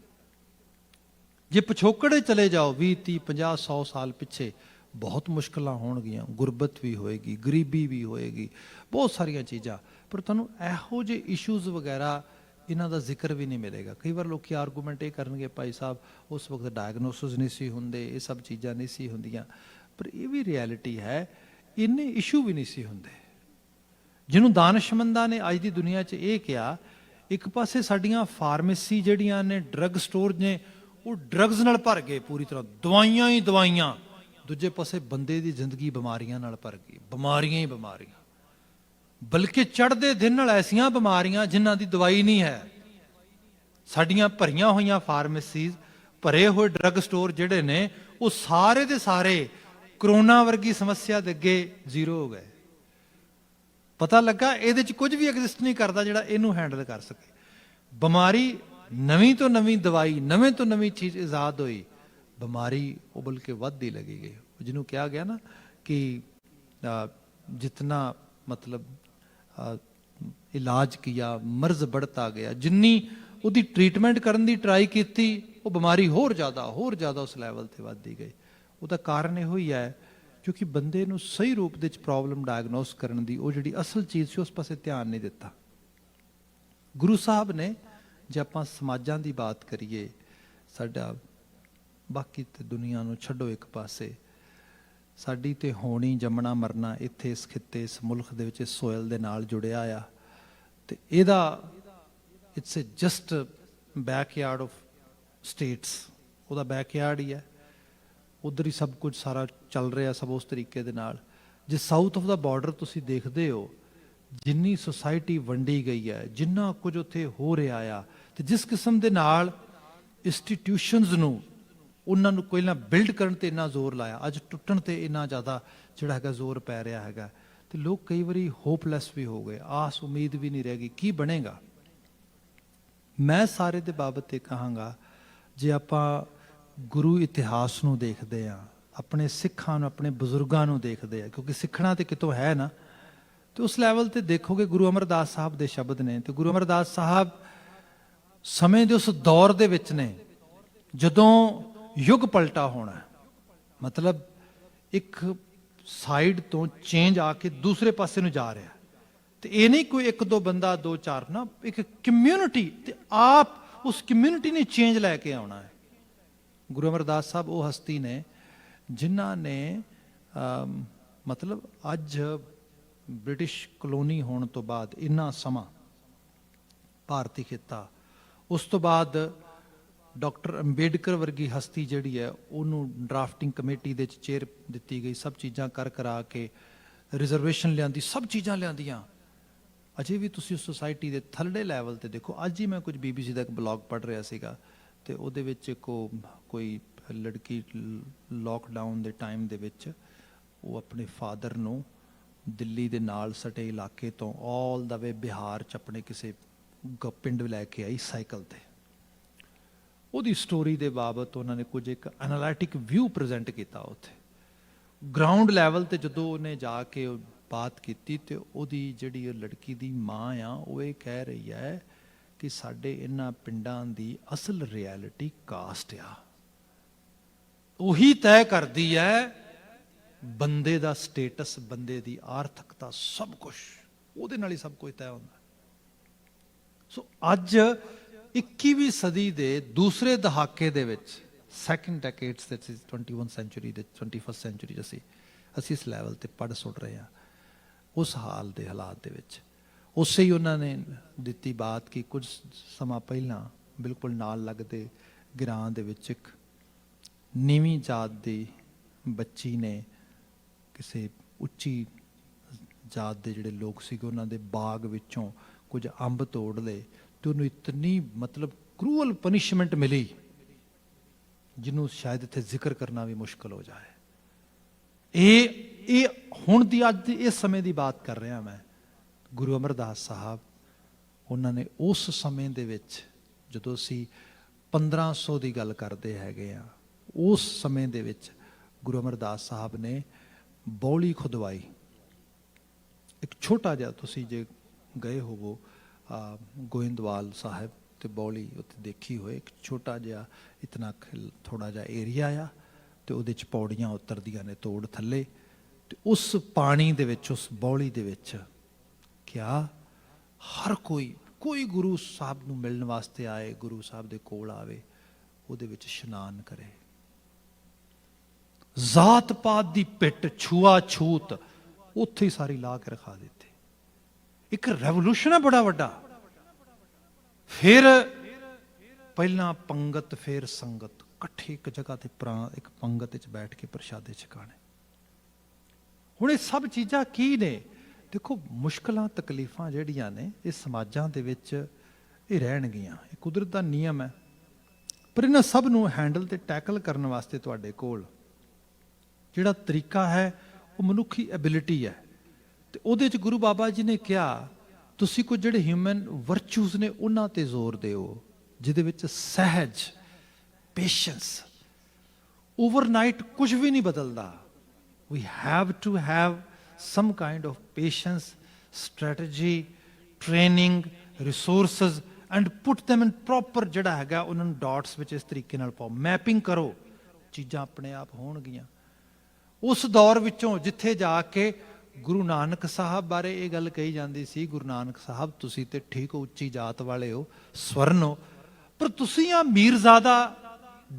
S1: ਜੇ ਪਿਛੋਕੜੇ ਚਲੇ ਜਾਓ 20, 30, 50, 100 ਸਾਲ ਪਿੱਛੇ, ਬਹੁਤ ਮੁਸ਼ਕਲਾਂ ਹੋਣਗੀਆਂ, ਗੁਰਬਤ ਵੀ ਹੋਏਗੀ, ਗਰੀਬੀ ਵੀ ਹੋਏਗੀ, ਬਹੁਤ ਸਾਰੀਆਂ ਚੀਜ਼ਾਂ। ਪਰ ਤੁਹਾਨੂੰ ਇਹੋ ਜਿਹੇ ਇਸ਼ੂਜ਼ ਵਗੈਰਾ ਇਹਨਾਂ ਦਾ ਜ਼ਿਕਰ ਵੀ ਨਹੀਂ ਮਿਲੇਗਾ। ਕਈ ਵਾਰ ਲੋਕੀ ਆਰਗੂਮੈਂਟ ਇਹ ਕਰਨਗੇ, ਭਾਈ ਸਾਹਿਬ ਉਸ ਵਕਤ ਡਾਇਗਨੋਸਿਸ ਨਹੀਂ ਸੀ ਹੁੰਦੇ, ਇਹ ਸਭ ਚੀਜ਼ਾਂ ਨਹੀਂ ਸੀ ਹੁੰਦੀਆਂ। ਪਰ ਇਹ ਵੀ ਰਿਐਲਿਟੀ ਹੈ, ਇੰਨੇ ਇਸ਼ੂ ਵੀ ਨਹੀਂ ਸੀ ਹੁੰਦੇ। ਜਿਹਨੂੰ ਦਾਨਸ਼ਮੰਦਾਂ ਨੇ ਅੱਜ ਦੀ ਦੁਨੀਆ 'ਚ ਇਹ ਕਿਹਾ, ਇੱਕ ਪਾਸੇ ਸਾਡੀਆਂ ਫਾਰਮੇਸੀ ਜਿਹੜੀਆਂ ਨੇ, ਡਰੱਗ ਸਟੋਰ ਨੇ, ਉਹ ਡਰੱਗਸ ਨਾਲ ਭਰ ਗਏ ਪੂਰੀ ਤਰ੍ਹਾਂ, ਦਵਾਈਆਂ ਹੀ ਦਵਾਈਆਂ। ਦੂਜੇ ਪਾਸੇ ਬੰਦੇ ਦੀ ਜ਼ਿੰਦਗੀ ਬਿਮਾਰੀਆਂ ਨਾਲ ਭਰ ਗਈ, ਬਿਮਾਰੀਆਂ ਹੀ ਬਿਮਾਰੀਆਂ, ਬਲਕਿ ਚੜ੍ਹਦੇ ਦਿਨ ਨਾਲ ਐਸੀਆਂ ਬਿਮਾਰੀਆਂ ਜਿਨ੍ਹਾਂ ਦੀ ਦਵਾਈ ਨਹੀਂ ਹੈ। ਸਾਡੀਆਂ ਭਰੀਆਂ ਹੋਈਆਂ ਫਾਰਮੇਸੀਜ਼, ਭਰੇ ਹੋਏ ਡਰੱਗ ਸਟੋਰ ਜਿਹੜੇ ਨੇ, ਉਹ ਸਾਰੇ ਦੇ ਸਾਰੇ ਕਰੋਨਾ ਵਰਗੀ ਸਮੱਸਿਆ ਦੇ ਅੱਗੇ ਜ਼ੀਰੋ ਹੋ ਗਏ। ਪਤਾ ਲੱਗਾ ਇਹਦੇ 'ਚ ਕੁਝ ਵੀ ਐਗਜ਼ਿਸਟ ਨਹੀਂ ਕਰਦਾ ਜਿਹੜਾ ਇਹਨੂੰ ਹੈਂਡਲ ਕਰ ਸਕੇ। ਬਿਮਾਰੀ, ਨਵੀਂ ਤੋਂ ਨਵੀਂ ਦਵਾਈ, ਨਵੇਂ ਤੋਂ ਨਵੀਂ ਚੀਜ਼ ਇਜਾਦ ਹੋਈ, ਬਿਮਾਰੀ ਉਹ ਬਲਕਿ ਵੱਧਦੀ ਲੱਗੀ ਗਈ। ਜਿਹਨੂੰ ਕਿਹਾ ਗਿਆ ਨਾ ਕਿ ਜਿਤਨਾ ਮਤਲਬ ਇਲਾਜ ਕੀਆ ਮਰਜ਼ बढ़ता ਗਿਆ, ਜਿੰਨੀ ਉਹਦੀ ਟ੍ਰੀਟਮੈਂਟ ਕਰਨ ਦੀ ਟਰਾਈ ਕੀਤੀ, ਉਹ ਬਿਮਾਰੀ ਹੋਰ ਜ਼ਿਆਦਾ ਉਸ ਲੈਵਲ ਤੇ ਵੱਧਦੀ ਗਈ। ਉਹਦਾ ਕਾਰਨ ਇਹੋ ਹੀ ਹੈ ਕਿਉਂਕਿ ਬੰਦੇ ਨੂੰ ਸਹੀ ਰੂਪ ਦੇ ਵਿੱਚ ਪ੍ਰੋਬਲਮ ਡਾਇਗਨੋਸ ਕਰਨ ਦੀ ਉਹ ਜਿਹੜੀ ਅਸਲ ਚੀਜ਼ ਸੀ, ਉਸ ਪਾਸੇ ਧਿਆਨ ਨਹੀਂ ਦਿੱਤਾ। ਗੁਰੂ ਸਾਹਿਬ ਨੇ, ਜੇ ਆਪਾਂ ਸਮਾਜਾਂ ਦੀ ਬਾਤ ਕਰੀਏ, ਸਾਡਾ ਬਾਕੀ ਤੇ ਦੁਨੀਆ ਨੂੰ ਛੱਡੋ ਇੱਕ ਪਾਸੇ, ਸਾਡੀ ਤੇ ਹੋਣੀ ਜੰਮਣਾ ਮਰਨਾ ਇੱਥੇ ਇਸ ਖਿੱਤੇ, ਇਸ ਮੁਲਕ ਦੇ ਵਿੱਚ, ਇਸ ਸੋਇਲ ਦੇ ਨਾਲ ਜੁੜਿਆ ਆ। ਤੇ ਇਹਦਾ it's a just backyard of states, ਉਹਦਾ ਬੈਕਯਾਰਡ ਹੀ ਹੈ। ਉਧਰ ਹੀ ਸਭ ਕੁਝ ਸਾਰਾ ਚੱਲ ਰਿਹਾ, ਸਭ ਉਸ ਤਰੀਕੇ ਦੇ ਨਾਲ। ਜੇ ਸਾਊਥ ਆਫ ਦਾ ਬਾਰਡਰ ਤੁਸੀਂ ਦੇਖਦੇ ਹੋ, ਜਿੰਨੀ ਸੁਸਾਇਟੀ ਵੰਡੀ ਗਈ ਹੈ, ਜਿੰਨਾ ਕੁਝ ਉੱਥੇ ਹੋ ਰਿਹਾ ਆ, ਤੇ ਜਿਸ ਕਿਸਮ ਦੇ ਨਾਲ ਇੰਸਟੀਟਿਊਸ਼ਨਸ ਨੂੰ, ਉਹਨਾਂ ਨੂੰ ਕੋਈ ਨਾ ਬਿਲਡ ਕਰਨ ਤੇ ਇੰਨਾ ਜ਼ੋਰ ਲਾਇਆ, ਅੱਜ ਟੁੱਟਣ ਤੇ ਇੰਨਾ ਜ਼ਿਆਦਾ ਜਿਹੜਾ ਹੈਗਾ ਜ਼ੋਰ ਪੈ ਰਿਹਾ ਹੈਗਾ। ਤੇ ਲੋਕ ਕਈ ਵਾਰੀ ਹੋਪਲੈਸ ਵੀ ਹੋ ਗਏ, ਆਸ ਉਮੀਦ ਵੀ ਨਹੀਂ ਰਹਿ ਗਈ, ਕੀ ਬਣੇਗਾ। ਮੈਂ ਸਾਰੇ ਦੇ ਬਾਬਤ ਤੇ ਕਹਾਂਗਾ, ਜੇ ਆਪਾਂ ਗੁਰੂ ਇਤਿਹਾਸ ਨੂੰ ਦੇਖਦੇ ਹਾਂ, ਆਪਣੇ ਸਿੱਖਾਂ ਨੂੰ, ਆਪਣੇ ਬਜ਼ੁਰਗਾਂ ਨੂੰ ਦੇਖਦੇ ਆ, ਕਿਉਂਕਿ ਸਿੱਖਣਾ ਤੇ ਕਿਤੋਂ ਹੈ ਨਾ, ਤੇ ਉਸ ਲੈਵਲ ਤੇ ਦੇਖੋਗੇ ਗੁਰੂ ਅਮਰਦਾਸ ਸਾਹਿਬ ਦੇ ਸ਼ਬਦ ਨੇ। ਤੇ ਗੁਰੂ ਅਮਰਦਾਸ ਸਾਹਿਬ ਸਮੇਂ ਦੇ ਉਸ ਦੌਰ ਦੇ ਵਿੱਚ ਨੇ ਜਦੋਂ ਯੁੱਗ ਪਲਟਾ ਹੋਣਾ, ਮਤਲਬ ਇੱਕ ਸਾਈਡ ਤੋਂ ਚੇਂਜ ਆ ਕੇ ਦੂਸਰੇ ਪਾਸੇ ਨੂੰ ਜਾ ਰਿਹਾ। ਤੇ ਇਹ ਨਹੀਂ ਕੋਈ ਇੱਕ ਦੋ ਬੰਦਾ, ਦੋ ਚਾਰ ਨਾ, ਇੱਕ ਕਮਿਊਨਿਟੀ, ਤੇ ਆਪ ਉਸ ਕਮਿਊਨਿਟੀ ਨੇ ਚੇਂਜ ਲੈ ਕੇ ਆਉਣਾ ਹੈ। ਗੁਰੂ ਅਮਰਦਾਸ ਸਾਹਿਬ ਉਹ ਹਸਤੀ ਨੇ ਜਿਨ੍ਹਾਂ ਨੇ ਮਤਲਬ ਅੱਜ ਬ੍ਰਿਟਿਸ਼ ਕਲੋਨੀ ਹੋਣ ਤੋਂ ਬਾਅਦ ਇੰਨਾ ਸਮਾਂ ਭਾਰਤੀ ਖਿੱਤਾ, ਉਸ ਤੋਂ ਬਾਅਦ ਡਾਕਟਰ ਅੰਬੇਡਕਰ ਵਰਗੀ ਹਸਤੀ ਜਿਹੜੀ ਹੈ ਉਹਨੂੰ ਡਰਾਫਟਿੰਗ ਕਮੇਟੀ ਦੇ 'ਚ ਚੇਅਰ ਦਿੱਤੀ ਗਈ, ਸਭ ਚੀਜ਼ਾਂ ਕਰਾ ਕੇ ਰਿਜ਼ਰਵੇਸ਼ਨ ਲਿਆਂਦੀ, ਸਭ ਚੀਜ਼ਾਂ ਲਿਆਂਦੀਆਂ। ਅਜੇ ਵੀ ਤੁਸੀਂ ਉਸ ਸੁਸਾਇਟੀ ਦੇ ਥੱਲੜੇ ਲੈਵਲ ਤੇ ਦੇਖੋ। ਅੱਜ ਹੀ ਮੈਂ ਕੁਝ BBC ਦਾ ਇੱਕ ਬਲੌਗ ਪੜ੍ਹ ਰਿਹਾ ਸੀਗਾ, ਤੇ ਉਹਦੇ ਵਿੱਚ ਕੋਈ ਲੜਕੀ ਲੋਕਡਾਊਨ ਦੇ ਟਾਈਮ ਦੇ ਵਿੱਚ ਉਹ ਆਪਣੇ ਫਾਦਰ ਨੂੰ ਦਿੱਲੀ ਦੇ ਨਾਲ ਸਟੇ ਇਲਾਕੇ ਤੋਂ ਆਲ ਦਾ ਵੇ ਬਿਹਾਰ 'ਚ ਆਪਣੇ ਕਿਸੇ ਪਿੰਡ ਲੈ ਕੇ ਆਈ ਸਾਈਕਲ ਤੇ। ਉਹਦੀ ਸਟੋਰੀ ਦੇ ਬਾਬਤ ਉਹਨਾਂ ਨੇ ਕੁਝ ਇੱਕ ਐਨਾਲਿਟਿਕ ਵਿਊ ਪ੍ਰੈਜ਼ੈਂਟ ਕੀਤਾ ਉੱਥੇ ਗਰਾਊਂਡ ਲੈਵਲ ਤੇ। ਜਦੋਂ ਉਹਨੇ ਜਾ ਕੇ ਬਾਤ ਕੀਤੀ ਤੇ ਉਹਦੀ ਜਿਹੜੀ ਉਹ ਲੜਕੀ ਦੀ ਮਾਂ ਆ, ਉਹ ਇਹ ਕਹਿ ਰਹੀ ਹੈ ਕਿ ਸਾਡੇ ਇਹਨਾਂ ਪਿੰਡਾਂ ਦੀ ਅਸਲ ਰਿਐਲਿਟੀ ਕਾਸਟ ਆ, ਉਹੀ ਤੈਅ ਕਰਦੀ ਹੈ ਬੰਦੇ ਦਾ ਸਟੇਟਸ, ਬੰਦੇ ਦੀ ਆਰਥਿਕਤਾ, ਸਭ ਕੁਝ ਉਹਦੇ ਨਾਲ ਹੀ ਸਭ ਕੁਝ ਤੈਅ ਹੁੰਦਾ। ਸੋ ਅੱਜ 21ਵੀਂ ਸਦੀ ਦੇ ਦੂਸਰੇ ਦਹਾਕੇ ਦੇ ਵਿੱਚ, ਸੈਕਿੰਡ ਡੈਕੇਡਸ ਦੇ 21 ਸੈਂਚੁਰੀ ਦੇ 21st ਸੈਂਚੁਰੀ 'ਚ ਅਸੀਂ ਇਸ ਲੈਵਲ ਤੇ ਪੜ੍ਹ ਸੁੱਟ ਰਹੇ ਹਾਂ। ਉਸ ਹਾਲ ਦੇ ਹਾਲਾਤ ਦੇ ਵਿੱਚ ਉਸੇ ਹੀ ਉਹਨਾਂ ਨੇ ਦਿੱਤੀ ਬਾਤ ਕਿ ਕੁਝ ਸਮਾਂ ਪਹਿਲਾਂ ਬਿਲਕੁਲ ਨਾਲ ਲੱਗਦੇ ਗਿਰਾਂ ਦੇ ਵਿੱਚ ਇੱਕ ਨੀਵੀਂ ਜਾਤ ਦੀ ਬੱਚੀ ਨੇ ਕਿਸੇ ਉੱਚੀ ਜਾਤ ਦੇ ਜਿਹੜੇ ਲੋਕ ਸੀਗੇ ਉਹਨਾਂ ਦੇ ਬਾਗ ਵਿੱਚੋਂ ਕੁਝ ਅੰਬ ਤੋੜ ਲਏ, ਤੇ ਉਹਨੂੰ ਇਤਨੀ ਮਤਲਬ ਕਰੂਅਲ ਪਨਿਸ਼ਮੈਂਟ ਮਿਲੀ ਜਿਹਨੂੰ ਸ਼ਾਇਦ ਇੱਥੇ ਜ਼ਿਕਰ ਕਰਨਾ ਵੀ ਮੁਸ਼ਕਲ ਹੋ ਜਾਏ। ਇਹ ਹੁਣ ਦੀ ਅੱਜ ਦੀ ਇਸ ਸਮੇਂ ਦੀ ਬਾਤ ਕਰ ਰਿਹਾ ਮੈਂ। ਗੁਰੂ ਅਮਰਦਾਸ ਸਾਹਿਬ ਉਹਨਾਂ ਨੇ ਉਸ ਸਮੇਂ ਦੇ ਵਿੱਚ, ਜਦੋਂ ਅਸੀਂ 1500 ਦੀ ਗੱਲ ਕਰਦੇ ਹੈਗੇ ਆ, ਉਸ ਸਮੇਂ ਦੇ ਵਿੱਚ ਗੁਰੂ ਅਮਰਦਾਸ ਸਾਹਿਬ ਨੇ ਬੌਲੀ ਖੁਦਵਾਈ। ਇੱਕ ਛੋਟਾ ਜਿਹਾ, ਤੁਸੀਂ ਜੇ ਗਏ ਹੋਵੋ ਗੋਇੰਦਵਾਲ ਸਾਹਿਬ ਤੇ ਬੌਲੀ ਉੱਥੇ ਦੇਖੀ ਹੋਏ, ਇੱਕ ਛੋਟਾ ਜਿਹਾ ਇਤਨਾ ਥੋੜਾ ਜਿਹਾ ਏਰੀਆ ਆ, ਤੇ ਉਹਦੇ 'ਚ ਪੌੜੀਆਂ ਉਤਰਦੀਆਂ ਨੇ ਤੋੜ ਥੱਲੇ, ਤੇ ਉਸ ਪਾਣੀ ਦੇ ਵਿੱਚ, ਉਸ ਬੌਲੀ ਦੇ ਵਿੱਚ ਕਿਆ ਹਰ ਕੋਈ ਗੁਰੂ ਸਾਹਿਬ ਨੂੰ ਮਿਲਣ ਵਾਸਤੇ ਆਏ, ਗੁਰੂ ਸਾਹਿਬ ਦੇ ਕੋਲ ਆਵੇ, ਉਹਦੇ ਵਿੱਚ ਇਸ਼ਨਾਨ ਕਰੇ। ਜ਼ਾਤ ਪਾਤ ਦੀ ਪਿੱਟ, ਛੂਆ ਛੂਤ ਉੱਥੇ ਹੀ ਸਾਰੀ ਲਾ ਕੇ ਰਖਾ ਦਿੱਤੀ। ਇੱਕ ਰੈਵੋਲੂਸ਼ਨ ਹੈ ਬੜਾ ਵੱਡਾ। ਫਿਰ ਪਹਿਲਾਂ ਪੰਗਤ, ਫਿਰ ਸੰਗਤ, ਇਕੱਠੇ ਇੱਕ ਜਗ੍ਹਾ ਤੇ ਇੱਕ ਪੰਗਤ ਵਿੱਚ ਬੈਠ ਕੇ ਪ੍ਰਸ਼ਾਦੇ ਛਕਾਣੇ। ਹੁਣ ਇਹ ਸਭ ਚੀਜ਼ਾਂ ਕੀ ਨੇ? ਦੇਖੋ, ਮੁਸ਼ਕਲਾਂ ਤਕਲੀਫਾਂ ਜਿਹੜੀਆਂ ਨੇ ਇਹ ਸਮਾਜਾਂ ਦੇ ਵਿੱਚ ਇਹ ਰਹਿਣਗੀਆਂ, ਇਹ ਕੁਦਰਤ ਦਾ ਨਿਯਮ ਹੈ। ਪਰ ਇਹਨਾਂ ਸਭ ਨੂੰ ਹੈਂਡਲ ਤੇ ਟੈਕਲ ਕਰਨ ਵਾਸਤੇ ਤੁਹਾਡੇ ਕੋਲ ਜਿਹੜਾ ਤਰੀਕਾ ਹੈ ਉਹ ਮਨੁੱਖੀ ਐਬਿਲਿਟੀ ਹੈ। ਤੇ ਉਹਦੇ 'ਚ ਗੁਰੂ ਬਾਬਾ ਜੀ ਨੇ ਕਿਹਾ, ਤੁਸੀਂ ਕੁਝ ਜਿਹੜੇ ਹਿਊਮਨ ਵਰਚੂਜ਼ ਨੇ ਉਹਨਾਂ ਤੇ ਜ਼ੋਰ ਦਿਓ, ਜਿਹਦੇ ਵਿੱਚ ਸਹਿਜ, ਪੇਸ਼ੈਂਸ। ਓਵਰਨਾਈਟ ਕੁਝ ਵੀ ਨਹੀਂ ਬਦਲਦਾ। We have to have some kind of patience, strategy, training, resources and put them in proper ਜਿਹੜਾ ਹੈਗਾ ਉਹਨਾਂ ਨੂੰ ਡਾਟਸ ਵਿੱਚ ਇਸ ਤਰੀਕੇ ਨਾਲ ਪਾਓ, ਮੈਪਿੰਗ ਕਰੋ, ਚੀਜ਼ਾਂ ਆਪਣੇ ਆਪ ਹੋਣਗੀਆਂ। ਉਸ ਦੌਰ ਵਿੱਚੋਂ ਜਿੱਥੇ ਜਾ ਕੇ ਗੁਰੂ ਨਾਨਕ ਸਾਹਿਬ ਬਾਰੇ ਇਹ ਗੱਲ ਕਹੀ ਜਾਂਦੀ ਸੀ, ਗੁਰੂ ਨਾਨਕ ਸਾਹਿਬ ਤੁਸੀਂ ਤੇ ਠੀਕ ਹੋ, ਉੱਚੀ ਜਾਤ ਵਾਲੇ ਹੋ, ਸਵਰਨ ਹੋ, ਪਰ ਤੁਸੀਂ ਆ ਮੀਰਜ਼ਾਦਾ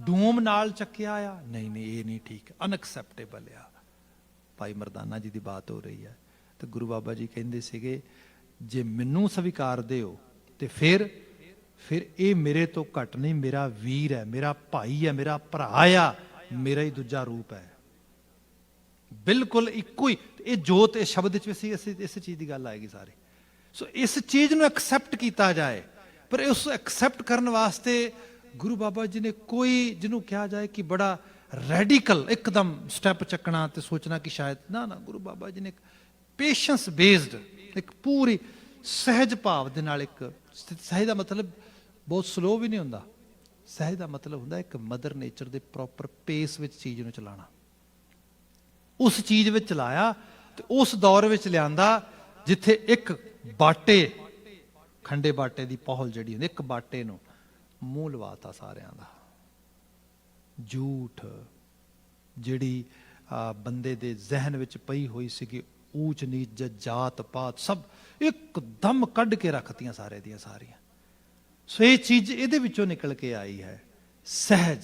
S1: ਡੂਮ ਨਾਲ ਚੱਕਿਆ ਆ, ਨਹੀਂ ਇਹ ਨਹੀਂ ਠੀਕ, ਅਨਐਕਸੈਪਟੇਬਲ ਆ। ਭਾਈ ਮਰਦਾਨਾ ਜੀ ਦੀ ਬਾਤ ਹੋ ਰਹੀ ਹੈ, ਤੇ ਗੁਰੂ ਬਾਬਾ ਜੀ ਕਹਿੰਦੇ ਸੀਗੇ, ਜੇ ਮੈਨੂੰ ਸਵੀਕਾਰਦੇ ਹੋ ਤੇ ਫਿਰ ਇਹ ਮੇਰੇ ਤੋਂ ਘੱਟ ਨਹੀਂ, ਮੇਰਾ ਵੀਰ ਹੈ, ਮੇਰਾ ਭਾਈ ਹੈ, ਮੇਰਾ ਭਰਾ ਆ, ਮੇਰਾ ਹੀ ਦੂਜਾ ਰੂਪ ਹੈ, ਬਿਲਕੁਲ ਇੱਕੋ ਹੀ। ਇਹ ਜੋਤ, ਇਹ ਸ਼ਬਦ ਵਿੱਚ ਵੀ ਇਸ ਚੀਜ਼ ਦੀ ਗੱਲ ਆਏਗੀ ਸਾਰੀ। ਸੋ ਇਸ ਚੀਜ਼ ਨੂੰ ਐਕਸੈਪਟ ਕੀਤਾ ਜਾਏ, ਪਰ ਉਸ ਐਕਸੈਪਟ ਕਰਨ ਵਾਸਤੇ ਗੁਰੂ ਬਾਬਾ ਜੀ ਨੇ ਕੋਈ, ਜਿਹਨੂੰ ਕਿਹਾ ਜਾਏ ਕਿ ਬੜਾ ਰੈਡੀਕਲ ਇੱਕਦਮ ਸਟੈਪ ਚੱਕਣਾ ਤੇ ਸੋਚਣਾ ਕਿ ਸ਼ਾਇਦ ਨਾ, ਗੁਰੂ ਬਾਬਾ ਜੀ ਨੇ ਇੱਕ ਪੇਸ਼ੈਂਸ ਬੇਸਡ, ਇੱਕ ਪੂਰੀ ਸਹਿਜ ਭਾਵ ਦੇ ਨਾਲ, ਇੱਕ ਸਹਿਜ ਦਾ ਮਤਲਬ ਬਹੁਤ ਸਲੋ ਵੀ ਨਹੀਂ ਹੁੰਦਾ, ਸਹਿਜ ਦਾ ਮਤਲਬ ਹੁੰਦਾ ਇੱਕ ਮਦਰ ਨੇਚਰ ਦੇ ਪ੍ਰੋਪਰ ਪੇਸ ਵਿੱਚ ਚੀਜ਼ ਨੂੰ ਚਲਾਉਣਾ। ਉਸ ਚੀਜ਼ ਵਿੱਚ ਚਲਾਇਆ ਤੇ ਉਸ ਦੌਰ ਵਿੱਚ ਲਿਆਂਦਾ ਜਿੱਥੇ ਇੱਕ ਬਾਟੇ, ਖੰਡੇ ਬਾਟੇ ਦੀ ਪਹੁਲ ਜਿਹੜੀ ਹੁੰਦੀ, ਇੱਕ ਬਾਟੇ ਨੂੰ ਮੂੰਹ ਲਵਾਤਾ ਸਾਰਿਆਂ ਦਾ। ਝੂਠ ਜਿਹੜੀ ਬੰਦੇ ਦੇ ਜ਼ਿਹਨ ਵਿੱਚ ਪਈ ਹੋਈ ਸੀਗੀ, ਊਚ ਨੀਚ ਜਾਤ ਪਾਤ ਸਭ ਇੱਕਦਮ ਕੱਢ ਕੇ ਰੱਖਤੀਆਂ ਸਾਰੇ ਦੀਆਂ ਸਾਰੀਆਂ। ਸੋ ਇਹ ਚੀਜ਼ ਇਹਦੇ ਵਿੱਚੋਂ ਨਿਕਲ ਕੇ ਆਈ ਹੈ। ਸਹਿਜ,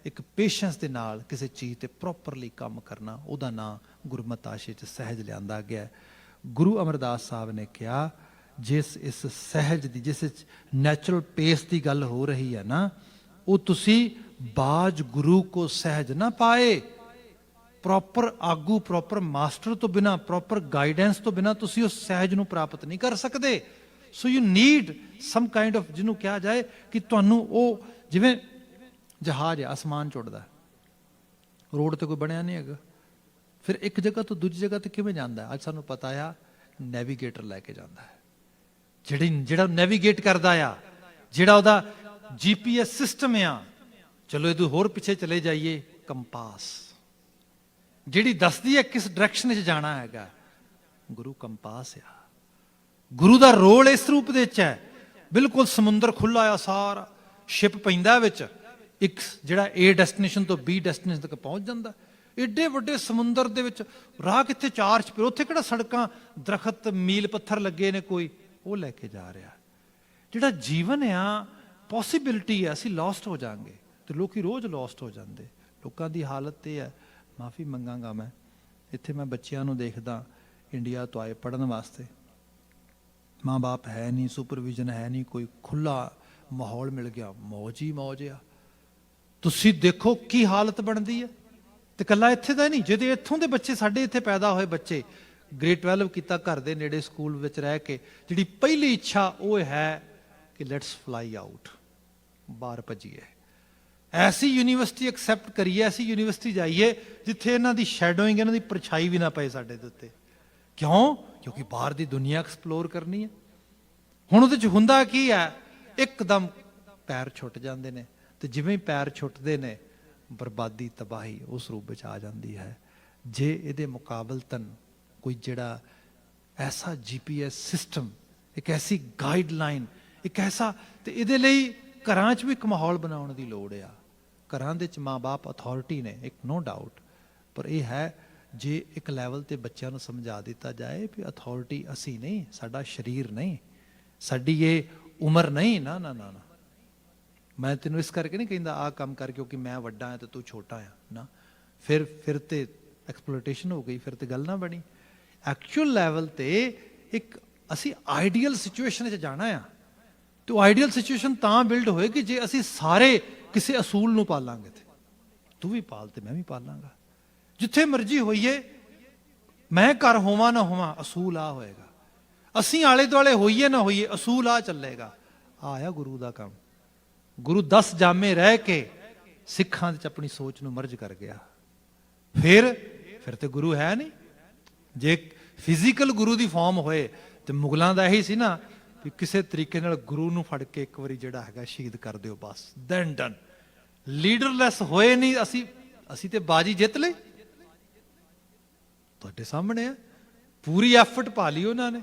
S1: ਇੱਕ ਪੇਸ਼ੈਂਸ ਦੇ ਨਾਲ ਕਿਸੇ ਚੀਜ਼ ਤੇ ਪ੍ਰੋਪਰਲੀ ਕੰਮ ਕਰਨਾ, ਉਹਦਾ ਨਾਂ ਗੁਰਮਤਿ ਆਸ਼ੇ 'ਚ ਸਹਿਜ ਲਿਆਂਦਾ ਗਿਆ। ਗੁਰੂ ਅਮਰਦਾਸ ਸਾਹਿਬ ਨੇ ਕਿਹਾ, ਜਿਸ ਇਸ ਸਹਿਜ ਦੀ, ਜਿਸ ਵਿੱਚ ਨੈਚੁਰਲ ਪੇਸ ਦੀ ਗੱਲ ਹੋ ਰਹੀ ਹੈ ਨਾ, ਉਹ ਤੁਸੀਂ ਬਾਜ ਗੁਰੂ ਕੋ ਸਹਿਜ ਨਾ ਪਾਏ। ਪ੍ਰੋਪਰ ਆਗੂ, ਪ੍ਰੋਪਰ ਮਾਸਟਰ ਤੋਂ ਬਿਨਾਂ, ਪ੍ਰੋਪਰ ਗਾਈਡੈਂਸ ਤੋਂ ਬਿਨਾਂ ਤੁਸੀਂ ਉਸ ਸਹਿਜ ਨੂੰ ਪ੍ਰਾਪਤ ਨਹੀਂ ਕਰ ਸਕਦੇ। So you need some kind of, ਜਿਹਨੂੰ ਕਿਹਾ ਜਾਏ ਕਿ ਤੁਹਾਨੂੰ ਉਹ, ਜਿਵੇਂ ਜਹਾਜ਼ ਹੈ, ਅਸਮਾਨ ਚੁੱਟਦਾ, ਰੋਡ ਤੇ ਕੋਈ ਬਣਿਆ ਨਹੀਂ ਹੈਗਾ, ਫਿਰ ਇੱਕ ਜਗ੍ਹਾ ਤੋਂ ਦੂਜੀ ਜਗ੍ਹਾ ਤੇ ਕਿਵੇਂ ਜਾਂਦਾ? ਅੱਜ ਸਾਨੂੰ ਪਤਾ ਆ, ਨੈਵੀਗੇਟਰ ਲੈ ਕੇ ਜਾਂਦਾ ਹੈ, ਜਿਹੜਾ ਨੈਵੀਗੇਟ ਕਰਦਾ ਆ, ਜਿਹੜਾ ਉਹਦਾ GPS ਸਿਸਟਮ ਆ। ਚਲੋ ਇਹ ਤੋਂ ਹੋਰ ਪਿੱਛੇ ਚਲੇ ਜਾਈਏ, ਕੰਪਾਸ, ਜਿਹੜੀ ਦੱਸਦੀ ਹੈ ਕਿਸ ਡਾਇਰੈਕਸ਼ਨ ਵਿੱਚ ਜਾਣਾ ਹੈਗਾ, ਗੁਰੂ ਕੰਪਾਸ ਆ। ਗੁਰੂ ਦਾ ਰੋਲ ਇਸ ਰੂਪ ਦੇ ਵਿੱਚ ਹੈ, ਬਿਲਕੁਲ ਸਮੁੰਦਰ ਖੁੱਲਾ ਆ ਸਾਰਾ, ਸ਼ਿਪ ਪੈਂਦਾ ਵਿੱਚ, ਇੱਕ ਜਿਹੜਾ A ਡੈਸਟੀਨੇਸ਼ਨ ਤੋਂ B ਡੈਸਟੀਨੇਸ਼ਨ ਤੱਕ ਪਹੁੰਚ ਜਾਂਦਾ। ਏਡੇ ਵੱਡੇ ਸਮੁੰਦਰ ਦੇ ਵਿੱਚ ਰਾਹ ਕਿੱਥੇ ਚਾਰ ਚੁਫੇਰੇ, ਉੱਥੇ ਕਿਹੜਾ ਸੜਕਾਂ, ਦਰਖਤ, ਮੀਲ ਪੱਥਰ ਲੱਗੇ ਨੇ ਕੋਈ, ਉਹ ਲੈ ਕੇ ਜਾ ਰਿਹਾ। ਜਿਹੜਾ ਜੀਵਨ ਆ, ਪੋਸੀਬਿਲਿਟੀ ਹੈ, ਅਸੀਂ ਲੋਸਟ ਹੋ ਜਾਵਾਂਗੇ, ਤੇ ਲੋਕੀ ਰੋਜ਼ ਲੋਸਟ ਹੋ ਜਾਂਦੇ। ਲੋਕਾਂ ਦੀ ਹਾਲਤ ਇਹ ਹੈ, ਮਾਫੀ ਮੰਗਾਂਗਾ ਮੈਂ, ਇੱਥੇ ਮੈਂ ਬੱਚਿਆਂ ਨੂੰ ਦੇਖਦਾ, ਇੰਡੀਆ ਤੋਂ ਆਏ ਪੜ੍ਹਨ ਵਾਸਤੇ, ਮਾਂ ਬਾਪ ਹੈ ਨਹੀਂ, ਸੁਪਰਵਿਜ਼ਨ ਹੈ ਨਹੀਂ, ਕੋਈ ਖੁੱਲਾ ਮਾਹੌਲ ਮਿਲ ਗਿਆ, ਮੌਜ ਹੀ ਮੌਜ ਆ। ਤੁਸੀਂ ਦੇਖੋ ਕੀ ਹਾਲਤ ਬਣਦੀ ਹੈ। ਤੇ ਇਕੱਲਾ ਇੱਥੇ ਦਾ ਨਹੀਂ, ਜਿਹਦੇ ਇੱਥੋਂ ਦੇ ਬੱਚੇ, ਸਾਡੇ ਇੱਥੇ ਪੈਦਾ ਹੋਏ ਬੱਚੇ, ਗ੍ਰੇਡ 12 ਕੀਤਾ ਘਰ ਦੇ ਨੇੜੇ ਸਕੂਲ ਵਿੱਚ ਰਹਿ ਕੇ, ਜਿਹੜੀ ਪਹਿਲੀ ਇੱਛਾ ਉਹ ਹੈ ਕਿ ਲੈਟਸ ਫਲਾਈ ਆਊਟ, ਬਾਹਰ ਭੱਜੀਏ, ਐਸੀ ਯੂਨੀਵਰਸਿਟੀ ਐਕਸੈਪਟ ਕਰੀਏ, ਐਸੀ ਯੂਨੀਵਰਸਿਟੀ ਜਾਈਏ ਜਿੱਥੇ ਇਹਨਾਂ ਦੀ ਸ਼ੈਡੋਇੰਗ, ਇਹਨਾਂ ਦੀ ਪਰਛਾਈ ਵੀ ਨਾ ਪਏ ਸਾਡੇ ਦੇ ਉੱਤੇ। ਕਿਉਂ? ਕਿਉਂਕਿ ਬਾਹਰ ਦੀ ਦੁਨੀਆ ਐਕਸਪਲੋਰ ਕਰਨੀ ਹੈ। ਹੁਣ ਉਹਦੇ 'ਚ ਹੁੰਦਾ ਕੀ ਹੈ, ਇੱਕਦਮ ਪੈਰ ਛੁੱਟ ਜਾਂਦੇ ਨੇ, ਤੇ ਜਿਵੇਂ ਪੈਰ ਛੁੱਟਦੇ ਨੇ, ਬਰਬਾਦੀ, ਤਬਾਹੀ ਉਸ ਰੂਪ ਵਿੱਚ ਆ ਜਾਂਦੀ ਹੈ। ਜੇ ਇਹਦੇ ਮੁਕਾਬਲਤਨ ਕੋਈ ਜਿਹੜਾ ਐਸਾ GPS ਸਿਸਟਮ, ਇੱਕ ਐਸੀ ਗਾਈਡਲਾਈਨ, ਇੱਕ ਐਸਾ, ਤੇ ਇਹਦੇ ਲਈ ਘਰਾਂ 'ਚ ਵੀ ਇੱਕ ਮਾਹੌਲ ਬਣਾਉਣ ਦੀ ਲੋੜ ਆ। ਘਰਾਂ ਦੇ 'ਚ ਮਾਂ-ਬਾਪ ਅਥਾਰਟੀ ਨੇ, ਇੱਕ ਨੋ ਡਾਊਟ, ਪਰ ਇਹ ਹੈ ਜੇ ਇੱਕ ਲੈਵਲ ਤੇ ਬੱਚਿਆਂ ਨੂੰ ਸਮਝਾ ਦਿੱਤਾ ਜਾਏ ਵੀ ਅਥਾਰਟੀ ਅਸੀਂ ਨਹੀਂ, ਸਾਡਾ ਸਰੀਰ ਨਹੀਂ, ਸਾਡੀ ਇਹ ਉਮਰ ਨਹੀਂ, ਨਾ ਨਾ ਨਾ ਨਾ, ਮੈਂ ਤੈਨੂੰ ਇਸ ਕਰਕੇ ਨਹੀਂ ਕਹਿੰਦਾ ਆਹ ਕੰਮ ਕਰ ਕਿਉਂਕਿ ਮੈਂ ਵੱਡਾ ਹਾਂ ਤੇ ਤੂੰ ਛੋਟਾ ਆ, ਨਾ, ਫਿਰ ਤੇ ਐਕਸਪਲੋਇਟੇਸ਼ਨ ਹੋ ਗਈ, ਫਿਰ ਤੇ ਗੱਲ ਨਾ ਬਣੀ। ਐਕਚੁਅਲ ਲੈਵਲ ਤੇ ਇੱਕ ਅਸੀਂ ਆਈਡੀਅਲ ਸਿਚੁਏਸ਼ਨ 'ਚ ਜਾਣਾ ਆ, ਤੇ ਆਈਡੀਅਲ ਸਿਚੁਏਸ਼ਨ ਤਾਂ ਬਿਲਡ ਹੋਏਗੀ ਜੇ ਅਸੀਂ ਸਾਰੇ ਕਿਸੇ ਅਸੂਲ ਨੂੰ ਪਾਲਾਂਗੇ। ਤੇ ਤੂੰ ਵੀ ਪਾਲ ਤੇ ਮੈਂ ਵੀ ਪਾਲਾਂਗਾ, ਜਿੱਥੇ ਮਰਜ਼ੀ ਹੋਈਏ, ਮੈਂ ਘਰ ਹੋਵਾਂ ਨਾ ਹੋਵਾਂ, ਅਸੂਲ ਆ ਹੋਏਗਾ। ਅਸੀਂ ਆਲੇ ਦੁਆਲੇ ਹੋਈਏ ਨਾ ਹੋਈਏ, ਅਸੂਲ ਆ ਚੱਲੇਗਾ। ਆਇਆ ਗੁਰੂ ਦਾ ਕੰਮ। ਗੁਰੂ 10 ਜਾਮੇ ਰਹਿ ਕੇ ਸਿੱਖਾਂ ਵਿੱਚ ਆਪਣੀ ਸੋਚ ਨੂੰ ਮਰਜ ਕਰ ਗਿਆ। ਫਿਰ ਤੇ ਗੁਰੂ ਹੈ ਨਹੀਂ। ਜੇ ਫਿਜ਼ੀਕਲ ਗੁਰੂ ਦੀ ਫਾਰਮ ਹੋਏ ਤੇ ਮੁਗਲਾਂ ਦਾ ਇਹੀ ਸੀ ਨਾ ਵੀ ਕਿਸੇ ਤਰੀਕੇ ਨਾਲ ਗੁਰੂ ਨੂੰ ਫੜ ਕੇ ਇੱਕ ਵਾਰੀ ਜਿਹੜਾ ਹੈਗਾ ਸ਼ਹੀਦ ਕਰ ਦਿਓ, ਬਸ ਦੈਨ ਡਨ। ਲੀਡਰਲੈਸ ਹੋਏ ਨਹੀਂ, ਅਸੀਂ ਤੇ ਬਾਜੀ ਜਿੱਤ ਲਈ। ਤੁਹਾਡੇ ਸਾਹਮਣੇ ਆ, ਪੂਰੀ ਐਫਰਟ ਪਾ ਲਈ ਉਹਨਾਂ ਨੇ,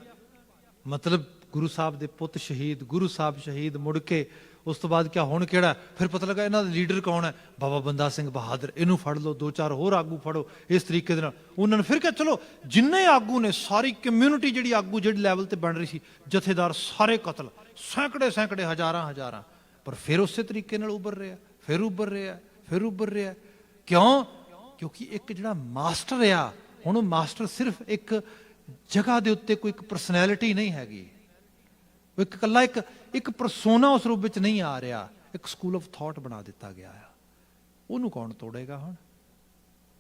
S1: ਮਤਲਬ ਗੁਰੂ ਸਾਹਿਬ ਦੇ ਪੁੱਤ ਸ਼ਹੀਦ, ਗੁਰੂ ਸਾਹਿਬ ਸ਼ਹੀਦ, ਮੁੜ ਕੇ ਉਸ ਤੋਂ ਬਾਅਦ ਕਿਆ, ਹੁਣ ਕਿਹੜਾ, ਫਿਰ ਪਤਾ ਲੱਗਾ ਇਹਨਾਂ ਦਾ ਲੀਡਰ ਕੌਣ ਹੈ, ਬਾਬਾ ਬੰਦਾ ਸਿੰਘ ਬਹਾਦਰ, ਇਹਨੂੰ ਫੜ ਲਓ, 2-4 ਹੋਰ ਆਗੂ ਫੜੋ, ਇਸ ਤਰੀਕੇ ਦੇ ਨਾਲ ਉਹਨਾਂ ਨੇ ਫਿਰ ਕਿਹਾ ਚਲੋ ਜਿੰਨੇ ਆਗੂ ਨੇ, ਸਾਰੀ ਕਮਿਊਨਿਟੀ ਜਿਹੜੀ ਆਗੂ ਜਿਹੜੀ ਲੈਵਲ ਤੇ ਬਣ ਰਹੀ ਸੀ, ਜਥੇਦਾਰ ਸਾਰੇ ਕਤਲ, ਸੈਂਕੜੇ ਹਜ਼ਾਰਾਂ, ਪਰ ਫਿਰ ਉਸੇ ਤਰੀਕੇ ਨਾਲ ਉੱਭਰ ਰਿਹਾ, ਫਿਰ ਉੱਭਰ ਰਿਹਾ। ਕਿਉਂ? ਕਿਉਂਕਿ ਇੱਕ ਜਿਹੜਾ ਮਾਸਟਰ ਆ, ਹੁਣ ਉਹ ਮਾਸਟਰ ਸਿਰਫ ਇੱਕ ਜਗ੍ਹਾ ਦੇ ਉੱਤੇ ਕੋਈ ਇੱਕ ਪਰਸਨੈਲਿਟੀ ਨਹੀਂ ਹੈਗੀ, ਉਹ ਇੱਕ ਇਕੱਲਾ ਇੱਕ ਪਰਸੋਨਾ ਉਸ ਰੂਪ ਵਿੱਚ ਨਹੀਂ ਆ ਰਿਹਾ, ਇੱਕ ਸਕੂਲ ਆਫ ਥਾਟ ਬਣਾ ਦਿੱਤਾ ਗਿਆ ਆ। ਉਹਨੂੰ ਕੌਣ ਤੋੜੇਗਾ? ਹੁਣ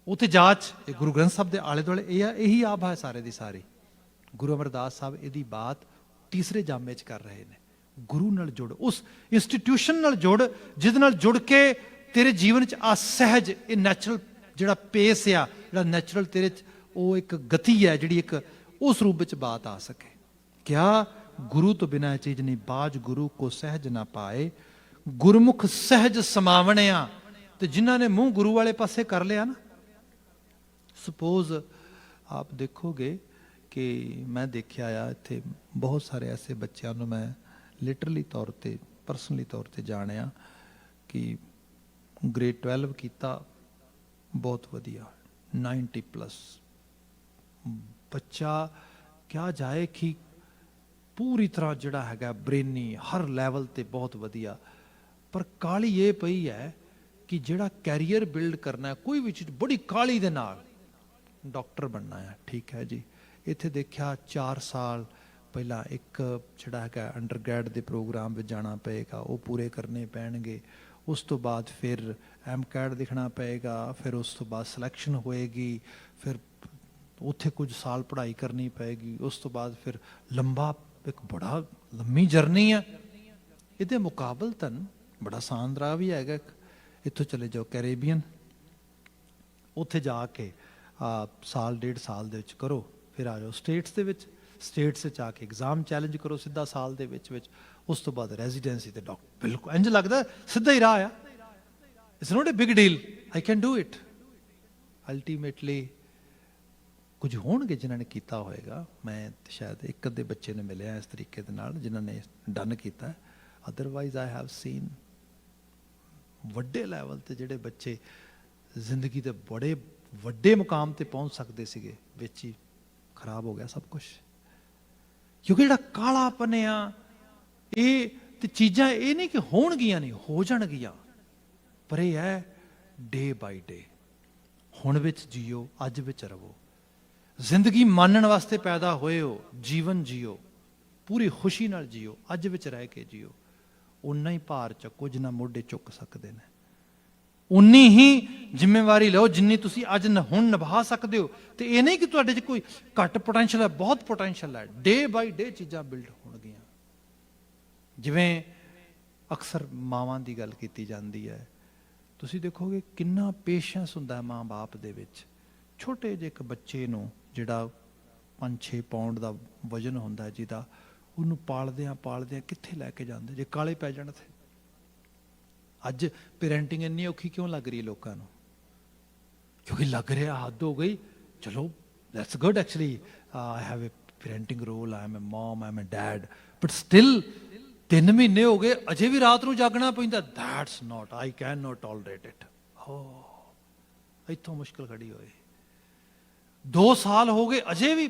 S1: ਉੱਥੇ ਜਾਂਚ, ਇਹ ਗੁਰੂ ਗ੍ਰੰਥ ਸਾਹਿਬ ਦੇ ਆਲੇ ਦੁਆਲੇ ਇਹੀ ਆਭ ਹੈ ਸਾਰੇ ਦੀ ਸਾਰੀ। ਗੁਰੂ ਅਮਰਦਾਸ ਸਾਹਿਬ ਇਹਦੀ ਬਾਤ ਤੀਸਰੇ ਜਾਮੇ 'ਚ ਕਰ ਰਹੇ ਨੇ। ਗੁਰੂ ਨਾਲ ਜੁੜ, ਉਸ ਇੰਸਟੀਟਿਊਸ਼ਨ ਨਾਲ ਜੁੜ, ਜਿਹਦੇ ਨਾਲ ਜੁੜ ਕੇ ਤੇਰੇ ਜੀਵਨ 'ਚ ਆ ਸਹਿਜ, ਇਹ ਨੈਚੁਰਲ ਜਿਹੜਾ ਪੇਸ ਆ, ਜਿਹੜਾ ਨੈਚੁਰਲ ਤੇਰੇ 'ਚ ਉਹ ਇੱਕ ਗਤੀ ਹੈ ਜਿਹੜੀ ਇੱਕ ਉਸ ਰੂਪ ਵਿੱਚ ਬਾਤ ਆ ਸਕੇ। ਕਿਆ ਗੁਰੂ ਤੋਂ ਬਿਨਾਂ ਇਹ ਚੀਜ਼ ਨਹੀਂ। ਬਾਜ ਗੁਰੂ ਕੋ ਸਹਿਜ ਨਾ ਪਾਏ, ਗੁਰਮੁਖ ਸਹਿਜ ਸਮਾਵਣਿਆ। ਤੇ ਜਿਨ੍ਹਾਂ ਨੇ ਮੂੰਹ ਗੁਰੂ ਵਾਲੇ ਪਾਸੇ ਕਰ ਲਿਆ ਨਾ, ਸਪੋਜ਼ ਆਪ ਦੇਖੋਗੇ ਕਿ ਮੈਂ ਦੇਖਿਆ ਆ ਇੱਥੇ ਬਹੁਤ ਸਾਰੇ ਐਸੇ ਬੱਚਿਆਂ ਨੂੰ ਮੈਂ ਲਿਟਰਲੀ ਤੌਰ ਤੇ, ਪਰਸਨਲੀ ਤੌਰ ਤੇ ਜਾਣਿਆ ਕਿ ਗ੍ਰੇਡ 12 ਕੀਤਾ, ਬਹੁਤ ਵਧੀਆ, 90+, ਬੱਚਾ ਕਿਹਾ ਜਾਏ ਕਿ ਪੂਰੀ ਤਰ੍ਹਾਂ ਜਿਹੜਾ ਹੈਗਾ ਬ੍ਰੇਨੀ ਹਰ ਲੈਵਲ ਤੇ ਬਹੁਤ ਵਧੀਆ, ਪਰ ਕਾਹਲੀ ਇਹ ਪਈ ਹੈ ਕਿ ਜਿਹੜਾ ਕੈਰੀਅਰ ਬਿਲਡ ਕਰਨਾ ਹੈ, ਕੋਈ ਵੀ ਚੀਜ਼ ਬੜੀ ਕਾਹਲੀ ਦੇ ਨਾਲ, ਡਾਕਟਰ ਬਣਨਾ ਹੈ, ਠੀਕ ਹੈ ਜੀ, ਇੱਥੇ ਦੇਖਿਆ 4 ਸਾਲ ਪਹਿਲਾਂ ਇੱਕ ਜਿਹੜਾ ਹੈਗਾ ਅੰਡਰਗ੍ਰੈਡ ਦੇ ਪ੍ਰੋਗਰਾਮ ਵਿੱਚ ਜਾਣਾ ਪਏਗਾ, ਉਹ ਪੂਰੇ ਕਰਨੇ ਪੈਣਗੇ, ਉਸ ਤੋਂ ਬਾਅਦ ਫਿਰ ਐਮਕੈਟ ਦੇਖਣਾ ਪਏਗਾ, ਫਿਰ ਉਸ ਤੋਂ ਬਾਅਦ ਸਿਲੈਕਸ਼ਨ ਹੋਏਗੀ, ਫਿਰ ਉੱਥੇ ਕੁਝ ਸਾਲ ਪੜ੍ਹਾਈ ਕਰਨੀ ਪਏਗੀ, ਉਸ ਤੋਂ ਬਾਅਦ ਫਿਰ ਲੰਬਾ ਇੱਕ ਬੜਾ ਲੰਮੀ ਜਰਨੀ ਹੈ। ਇਹਦੇ ਮੁਕਾਬਲਤਨ ਬੜਾ ਆਸਾਨ ਰਾਹ ਵੀ ਹੈਗਾ, ਇੱਥੋਂ ਚਲੇ ਜਾਓ ਕੈਰੇਬੀਅਨ, ਉੱਥੇ ਜਾ ਕੇ ਸਾਲ 1.5 ਸਾਲ ਦੇ ਵਿੱਚ ਕਰੋ, ਫਿਰ ਆ ਜਾਓ ਸਟੇਟਸ ਦੇ ਵਿੱਚ, ਸਟੇਟਸ 'ਚ ਆ ਕੇ ਐਗਜ਼ਾਮ ਚੈਲੰਜ ਕਰੋ ਸਿੱਧਾ ਸਾਲ ਦੇ ਵਿੱਚ, ਉਸ ਤੋਂ ਬਾਅਦ ਰੈਜ਼ੀਡੈਂਸੀ ਤੇ ਡਾਕਟਰ। ਬਿਲਕੁਲ ਇੰਝ ਲੱਗਦਾ ਸਿੱਧਾ ਹੀ ਰਾਹ ਆ, it's not a big deal, I can do it. Ultimately ਕੁਝ ਹੋਣਗੇ ਜਿਨ੍ਹਾਂ ਨੇ ਕੀਤਾ ਹੋਏਗਾ, ਮੈਂ ਸ਼ਾਇਦ ਇੱਕ ਅੱਧੇ ਬੱਚੇ ਨੂੰ ਮਿਲਿਆ ਇਸ ਤਰੀਕੇ ਦੇ ਨਾਲ ਜਿਨ੍ਹਾਂ ਨੇ ਡਨ ਕੀਤਾ, ਅਦਰਵਾਈਜ਼ ਆਈ ਹੈਵ ਸੀਨ ਵੱਡੇ ਲੈਵਲ ਤੇ ਜਿਹੜੇ ਬੱਚੇ ਜ਼ਿੰਦਗੀ ਦੇ ਬੜੇ ਵੱਡੇ ਮੁਕਾਮ ਤੇ ਪਹੁੰਚ ਸਕਦੇ ਸੀਗੇ, ਵਿੱਚ ਹੀ ਖਰਾਬ ਹੋ ਗਿਆ ਸਭ ਕੁਝ। ਕਿਉਂਕਿ ਜਿਹੜਾ ਕਾਲਾਪਨ ਆ, ਇਹ ਤੇ ਚੀਜ਼ਾਂ ਇਹ ਨਹੀਂ ਕਿ ਹੋਣਗੀਆਂ, ਨਹੀਂ ਹੋ ਜਾਣਗੀਆਂ, ਪਰ ਇਹ ਹੈ ਡੇ ਬਾਈ ਡੇ, ਹੁਣ ਵਿੱਚ ਜੀਓ, ਅੱਜ ਵਿੱਚ ਰਵੋ, ਜ਼ਿੰਦਗੀ ਮਾਣਨ ਵਾਸਤੇ ਪੈਦਾ ਹੋਏ ਹੋ, ਜੀਵਨ ਜੀਓ, ਪੂਰੀ ਖੁਸ਼ੀ ਨਾਲ ਜੀਓ, ਅੱਜ ਵਿੱਚ ਰਹਿ ਕੇ ਜੀਓ। ਉਨਾ ਹੀ ਭਾਰ ਚੱਕੋ ਜਿੰਨਾ ਮੋਢੇ ਚੁੱਕ ਸਕਦੇ ਨੇ, ਉਨੀ ਹੀ ਜ਼ਿੰਮੇਵਾਰੀ ਲਓ ਜਿੰਨੀ ਤੁਸੀਂ ਅੱਜ ਹੁਣ ਨਿਭਾ ਸਕਦੇ ਹੋ। ਤੇ ਇਹ ਨਹੀਂ ਕਿ ਤੁਹਾਡੇ 'ਚ ਕੋਈ ਘੱਟ ਪੋਟੈਂਸ਼ੀਅਲ ਹੈ, ਬਹੁਤ ਪੋਟੈਂਸ਼ੀਅਲ ਹੈ। ਡੇ ਬਾਈ ਡੇ ਚੀਜ਼ਾਂ ਬਿਲਡ ਹੋਣਗੀਆਂ। ਜਿਵੇਂ ਅਕਸਰ ਮਾਵਾਂ ਦੀ ਗੱਲ ਕੀਤੀ ਜਾਂਦੀ ਹੈ, ਤੁਸੀਂ ਦੇਖੋਗੇ ਕਿੰਨਾ ਪੇਸ਼ੈਂਸ ਹੁੰਦਾ ਹੈ ਮਾਂ ਬਾਪ ਦੇ ਵਿੱਚ। ਛੋਟੇ ਜਿਹੇ ਇੱਕ ਬੱਚੇ ਨੂੰ ਜਿਹੜਾ 5-6 ਪਾਉਂਡ ਦਾ ਵਜ਼ਨ ਹੁੰਦਾ ਹੈ, ਜਿਹਦਾ, ਉਹਨੂੰ ਪਾਲਦਿਆਂ ਕਿੱਥੇ ਲੈ ਕੇ ਜਾਂਦੇ ਜੇ ਕਾਲੇ ਪੈ ਜਾਣ ਤੇ। ਅੱਜ ਪੇਰੈਂਟਿੰਗ ਇੰਨੀ ਔਖੀ ਕਿਉਂ ਲੱਗ ਰਹੀ ਹੈ ਲੋਕਾਂ ਨੂੰ? ਕਿਉਂਕਿ ਲੱਗ ਰਿਹਾ ਹੱਦ ਹੋ ਗਈ। ਚਲੋ that's good actually, I have a parenting role, I am a mum, I am a dad, but still 3 ਮਹੀਨੇ ਹੋ ਗਏ ਅਜੇ ਵੀ ਰਾਤ ਨੂੰ ਜਾਗਣਾ ਪੈਂਦਾ। That's note, I can note tolerate it. ਇੱਥੋਂ ਮੁਸ਼ਕਿਲ ਖੜੀ ਹੋਈ। 2 ਸਾਲ ਹੋ ਗਏ ਅਜੇ ਵੀ,